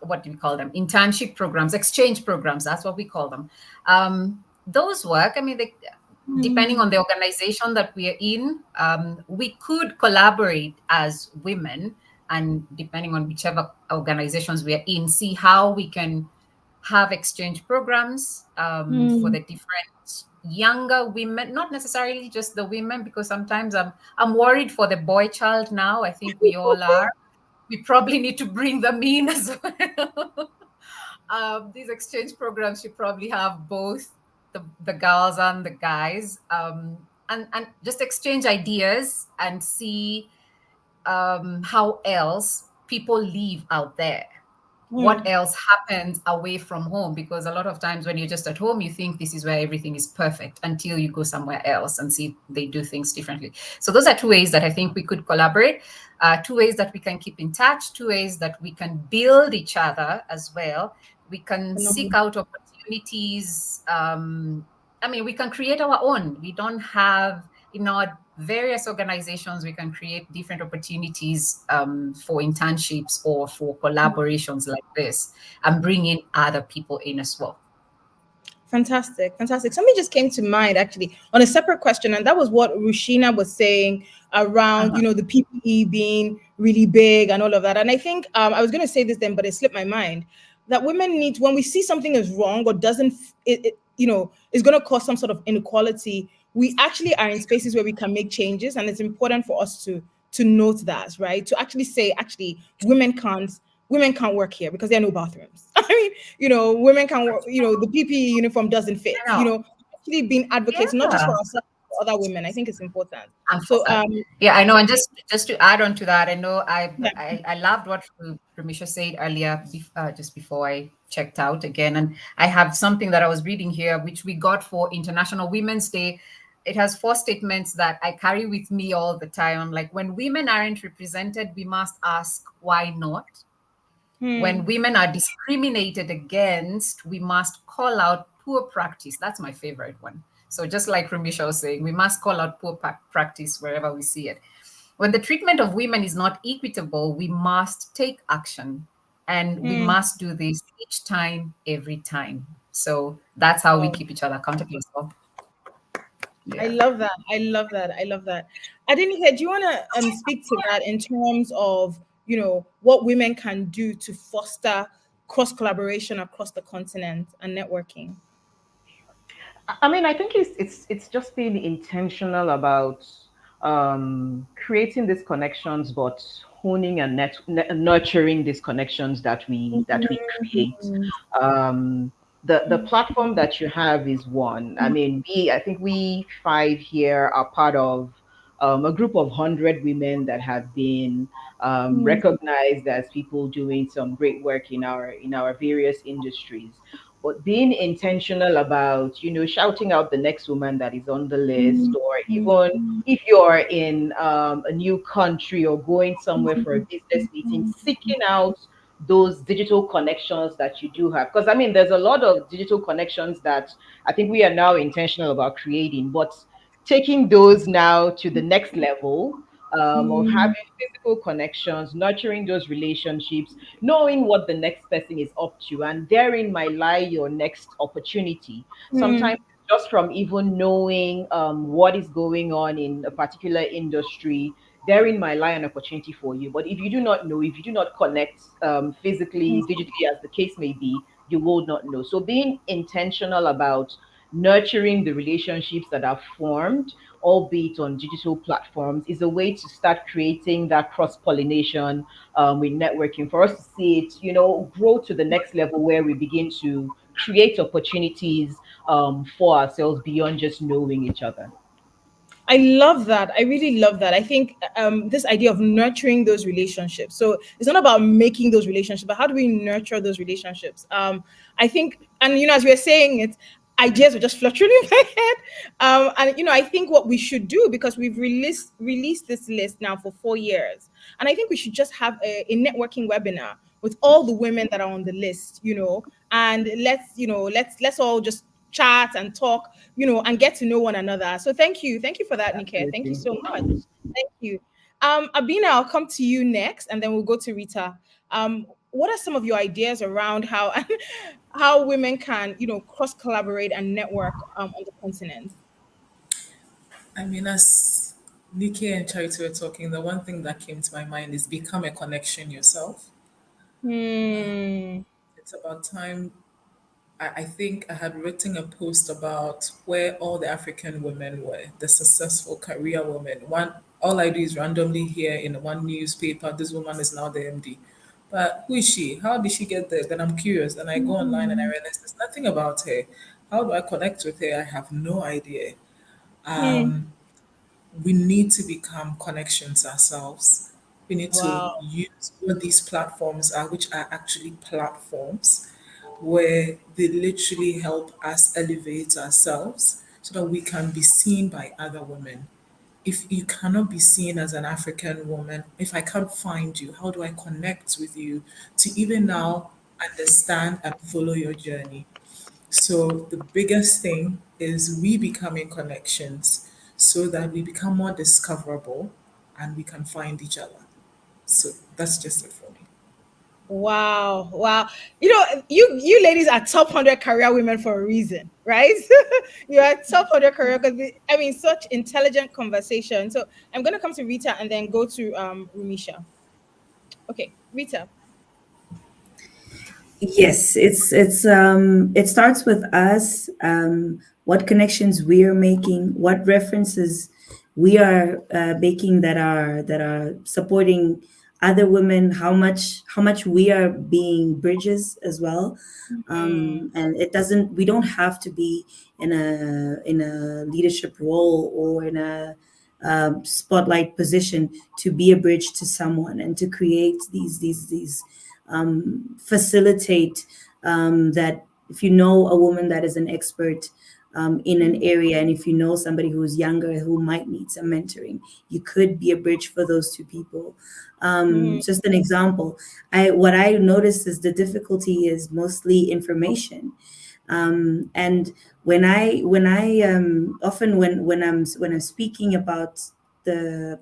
What do we call them? Internship programs, exchange programs. That's what we call them. Those work. I mean, depending on the organization that we are in, we could collaborate as women, and depending on whichever organizations we are in, see how we can have exchange programs for mm. the different younger women, not necessarily just the women, because sometimes I'm worried for the boy child now. I think we all are. We probably need to bring them in as well. These exchange programs should probably have both the girls and the guys, and just exchange ideas and see how else people live out there, what Mm. else happens away from home, because a lot of times when you're just at home you think this is where everything is perfect until you go somewhere else and see they do things differently. So those are two ways that I think we could collaborate, two ways that we can keep in touch, two ways that we can build each other as well. We can seek Phenomenal. out opportunities. I mean, we can create our own. We don't have, in our various organizations, we can create different opportunities for internships or for collaborations like this, and bring in other people in as well. Fantastic, fantastic. Something just came to mind actually on a separate question, and that was what Rushina was saying around, Uh-huh. the PPE being really big and all of that. And I think I was going to say this then, but it slipped my mind that women need, when we see something is wrong or doesn't, is going to cause some sort of inequality. We actually are in spaces where we can make changes, and it's important for us to note that, right? To actually say, actually, women can't work here because there are no bathrooms. I mean, women can work, the PPE uniform doesn't fit, I know. actually being advocates, not just Yeah. for ourselves, but for other women. I think it's important. And for So, that. Yeah, I know. And just to add on to that, I know yeah. I loved what Ramisha said earlier, just before I checked out again. And I have something that I was reading here, which we got for International Women's Day. It has four statements that I carry with me all the time. I'm like, when women aren't represented, we must ask why not. When Hmm. women are discriminated against, we must call out poor practice. That's my favorite one. So just like Rumisha was saying, we must call out poor practice wherever we see it. When the treatment of women is not equitable, we must take action. And we Hmm. must do this each time, every time. So that's how we Wow. keep each other accountable as well. I Yeah. love that. I love that. I love that. I didn't hear. Do you want to speak to that in terms of what women can do to foster cross collaboration across the continent and networking? I mean, I think it's just being intentional about creating these connections, but honing and nurturing these connections that we create. Um, the platform that you have is one. I mean, I think we five here are part of a group of 100 women that have been recognized as people doing some great work in our various industries, but being intentional about shouting out the next woman that is on the list, or even if you're in a new country or going somewhere for a business meeting, seeking out those digital connections that you do have. Because I mean, there's a lot of digital connections that I think we are now intentional about creating, but taking those now to the next level, of having physical connections, nurturing those relationships, knowing what the next person is up to, and therein might lie your next opportunity. Sometimes just from even knowing what is going on in a particular industry, therein might lie an opportunity for you. But if you do not know, if you do not connect physically, digitally, as the case may be, you will not know. So being intentional about nurturing the relationships that are formed, albeit on digital platforms, is a way to start creating that cross pollination with networking, for us to see it, grow to the next level where we begin to create opportunities for ourselves beyond just knowing each other. I love that. I really love that. I think this idea of nurturing those relationships. So it's not about making those relationships, but how do we nurture those relationships? I think, and as we were saying it, ideas were just fluttering in my head. And I think what we should do, because we've released this list now for 4 years, and I think we should just have a networking webinar with all the women that are on the list. And let's all just chat and talk, and get to know one another. So thank you for that, Nike. Thank you Absolutely. so much. Thank you. Abina, I'll come to you next, and then we'll go to Rita. What are some of your ideas around how how women can, cross collaborate and network on the continent? I mean, as Nikki and Charity were talking, the one thing that came to my mind is become a connection yourself. Hmm. It's about time. I think I had written a post about where all the African women were, the successful career women. All I do is randomly hear in one newspaper, this woman is now the MD. But who is she? How did she get there? Then I'm curious and I go online and I realize there's nothing about her. How do I connect with her? I have no idea. Hmm. We need to become connections ourselves. We need to Wow. use what these platforms are, which are actually platforms where they literally help us elevate ourselves so that we can be seen by other women. If you cannot be seen as an African woman, if I can't find you, how do I connect with you to even now understand and follow your journey? So the biggest thing is we becoming connections so that we become more discoverable and we can find each other. So that's just it for me. Wow. Wow. You ladies are top 100 career women for a reason. right? You are top of your career because I mean, such intelligent conversation. So I'm gonna come to Rita and then go to Rumisha. Okay, Rita. Yes, it starts with us, what connections we are making, what references we are making that are supporting other women, how much we are being bridges as well. Mm, And it doesn't we don't have to be in a leadership role or in a spotlight position to be a bridge to someone and to create these facilitate that if you know a woman that is an expert in an area, and if you know somebody who's younger who might need some mentoring, you could be a bridge for those two people. mm, Just an example, I what I noticed is the difficulty is mostly information. And when I often when I'm speaking about the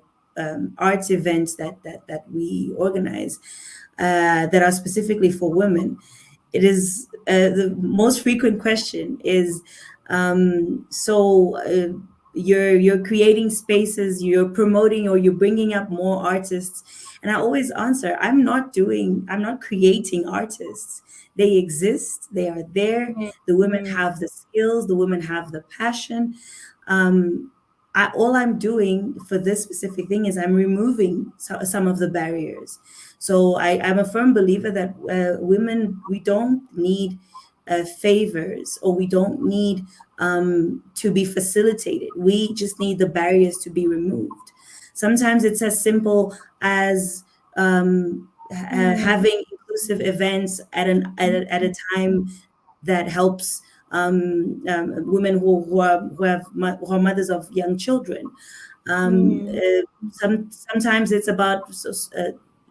arts events that we organize, that are specifically for women, it is the most frequent question is, you're creating spaces, you're promoting, or you're bringing up more artists. And I always answer, I'm not creating artists. They exist, they are there. mm, The women mm, have the skills, the women have the passion. um, all I'm doing for this specific thing is I'm removing some of the barriers. So I'm a firm believer that women, we don't need favors, or we don't need to be facilitated. We just need the barriers to be removed. Sometimes it's as simple as mm, having inclusive events at a time that helps women who are mothers of young children. mm, Sometimes it's about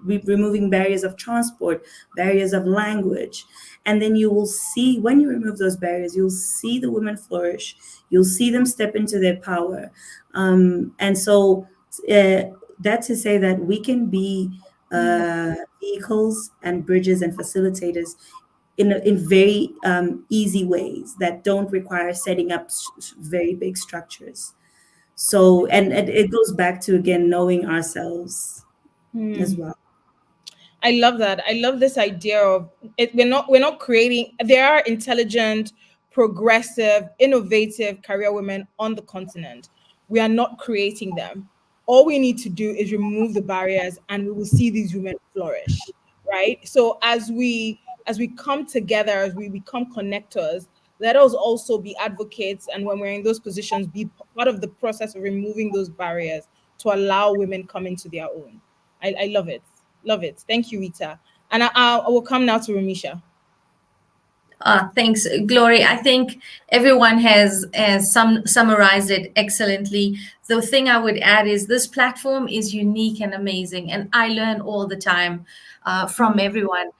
removing barriers of transport, barriers of language. And then you will see, when you remove those barriers, you'll see the women flourish. You'll see them step into their power. And so uh, that to say that we can be mm. vehicles and bridges and facilitators in very easy ways that don't require setting up very big structures. So, and it goes back to, again, knowing ourselves as Mm. well. I love that. I love this idea of it. We're not creating. There are intelligent, progressive, innovative career women on the continent. We are not creating them. All we need to do is remove the barriers, and we will see these women flourish. Right. So as we come together, as we become connectors, let us also be advocates. And when we're in those positions, be part of the process of removing those barriers to allow women come into their own. I love it. Love it. Thank you, Rita. And I will come now to Ramisha. Thanks, Glory. I think everyone has summarized it excellently. The thing I would add is this platform is unique and amazing, and I learn all the time from everyone.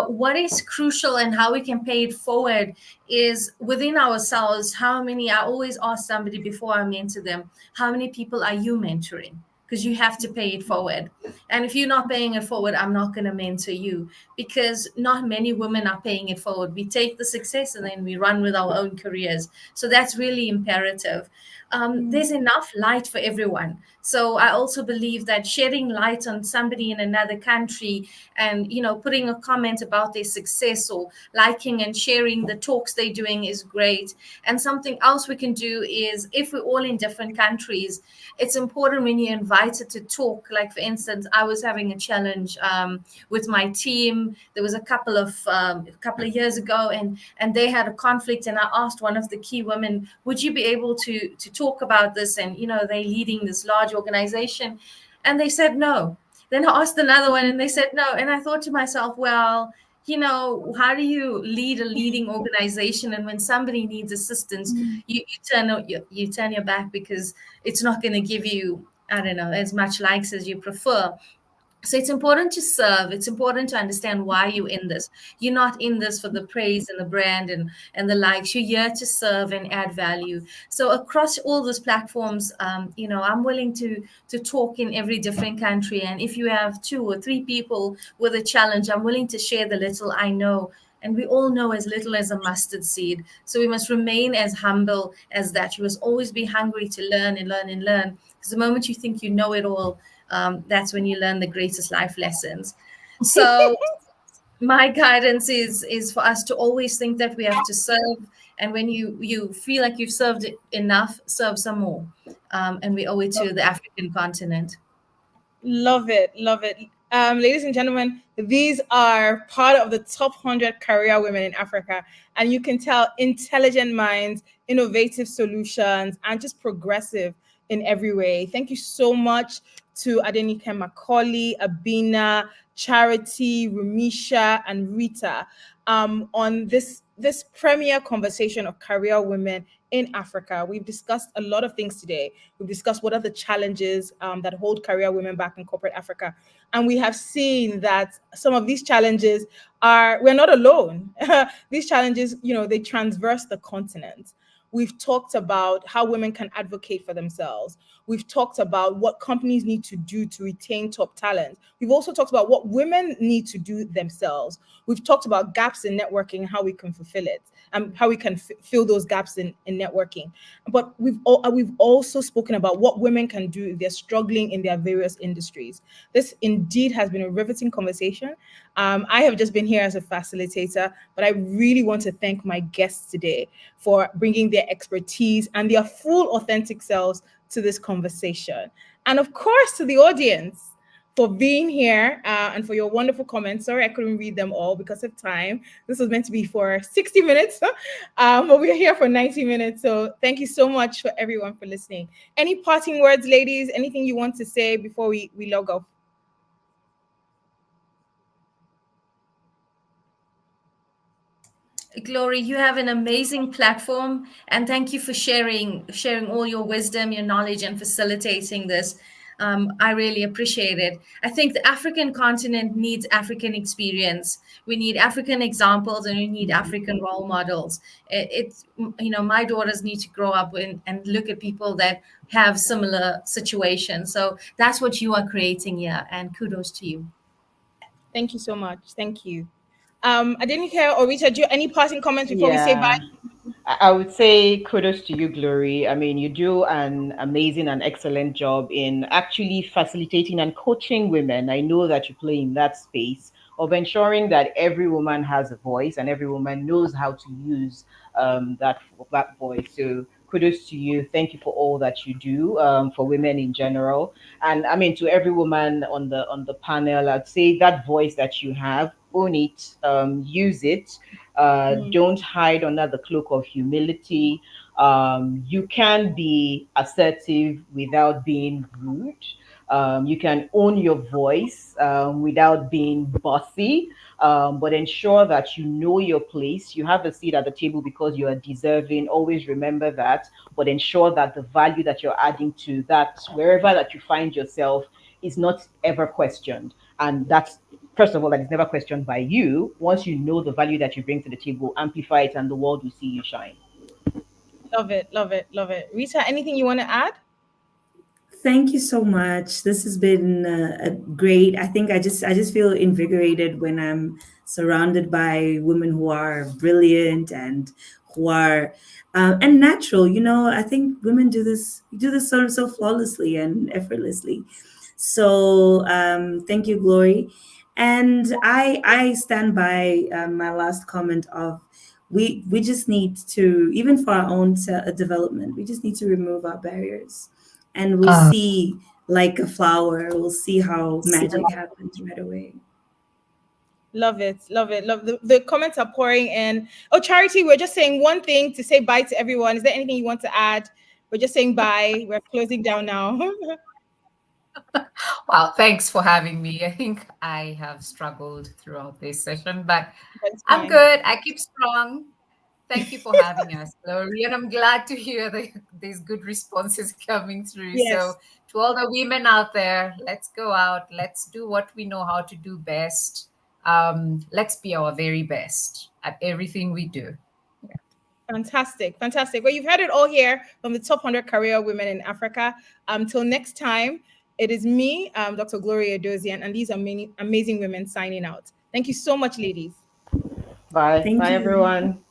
What is crucial and how we can pay it forward is within ourselves. How many? I always ask somebody before I mentor them, how many people are you mentoring? Because you have to pay it forward. And if you're not paying it forward, I'm not going to mentor you, because not many women are paying it forward. We take the success and then we run with our own careers. So that's really imperative. There's enough light for everyone. So I also believe that shedding light on somebody in another country and, putting a comment about their success or liking and sharing the talks they're doing is great. And something else we can do is, if we're all in different countries, it's important when you're invited to talk. Like, for instance, I was having a challenge with my team. There was a couple of years ago, and they had a conflict, and I asked one of the key women, would you be able to talk about this? And they're leading this large organization, and they said no. Then I asked another one, and they said no. And I thought to myself, well, how do you lead a leading organization, and when somebody needs assistance, you turn your back because it's not going to give you, I don't know, as much likes as you prefer. So it's important to serve. It's important to understand why you're in this. You're not in this for the praise and the brand and the likes. You're here to serve and add value. So across all those platforms, I'm willing to talk in every different country. And if you have 2 or 3 people with a challenge, I'm willing to share the little I know And we all know as little as a mustard seed. So we must remain as humble as that. You must always be hungry to learn and learn and learn. Because the moment you think you know it all, that's when you learn the greatest life lessons. So my guidance is for us to always think that we have to serve, and when you feel like you've served enough, serve some more, and we owe it to the African continent. Love it, love it. Ladies and gentlemen, these are part of the top 100 career women in Africa. And you can tell intelligent minds, innovative solutions, and just progressive in every way. Thank you so much to Adenike Macaulay, Abina, Charity, Rumisha, and Rita on this premier conversation of career women in Africa. We've discussed a lot of things today. We've discussed what are the challenges that hold career women back in corporate Africa. And we have seen that some of these challenges we're not alone. These challenges, they transverse the continent. We've talked about how women can advocate for themselves. We've talked about what companies need to do to retain top talent. We've also talked about what women need to do themselves. We've talked about gaps in networking and how we can fulfill it, and how we can fill those gaps in networking. But we've also spoken about what women can do if they're struggling in their various industries. This indeed has been a riveting conversation. I have just been here as a facilitator, but I really want to thank my guests today for bringing their expertise and their full authentic selves to this conversation. And of course, to the audience for being here and for your wonderful comments. Sorry, I couldn't read them all because of time. This was meant to be for 60 minutes, but we're here for 90 minutes. So thank you so much for everyone for listening. Any parting words, ladies? Anything you want to say before we log off? Glory, you have an amazing platform, and thank you for sharing all your wisdom, your knowledge, and facilitating this. I really appreciate it. I think the African continent needs African experience. We need African examples, and we need African role models. It's my daughters need to grow up and look at people that have similar situations. So that's what you are creating here, and kudos to you. Thank you so much. Thank you. I didn't hear or Rita, do you any parting comments before we say bye? Yeah. I would say kudos to you, Glory. I mean, you do an amazing and excellent job in actually facilitating and coaching women. I know that you play in that space of ensuring that every woman has a voice and every woman knows how to use that voice. So kudos to you. Thank you for all that you do for women in general. And I mean, to every woman on the panel, I'd say that voice that you have, own it, use it, don't hide under the cloak of humility. You can be assertive without being rude. You can own your voice without being bossy, but ensure that you know your place. You have a seat at the table because you are deserving. Always remember that, but ensure that the value that you're adding to that, wherever that you find yourself, is not ever questioned. And that's first of all, that is never questioned by you. Once you know the value that you bring to the table, amplify it, and the world will see you shine. Love it, love it, love it. Rita, anything you want to add? Thank you so much. This has been a great. I think I just feel invigorated when I'm surrounded by women who are brilliant and who are and natural. I think women do this so flawlessly and effortlessly. So thank you, Glory. And I stand by my last comment of we just need to, even for our own development, we just need to remove our barriers, and we'll Uh, see, like a flower, we'll see how magic happens right away. Love it, love it, love the comments are pouring in. Oh, Charity, we're just saying one thing to say bye to everyone. Is there anything you want to add? We're just saying bye. We're closing down now. Wow, thanks for having me. I think I have struggled throughout this session, but That's I'm fine. good. I keep strong. Thank you for having us, Lori. And I'm glad to hear these good responses coming through. So, Yes, to all the women out there, let's go out. Let's do what we know how to do best. Let's be our very best at everything we do. fantastic, fantastic. Well, you've heard it all here from the top 100 career women in Africa. Till next time, it is me, Dr. Gloria Dozian, and these are many amazing women signing out. Thank you so much, ladies. Bye. Thank Bye, you. everyone.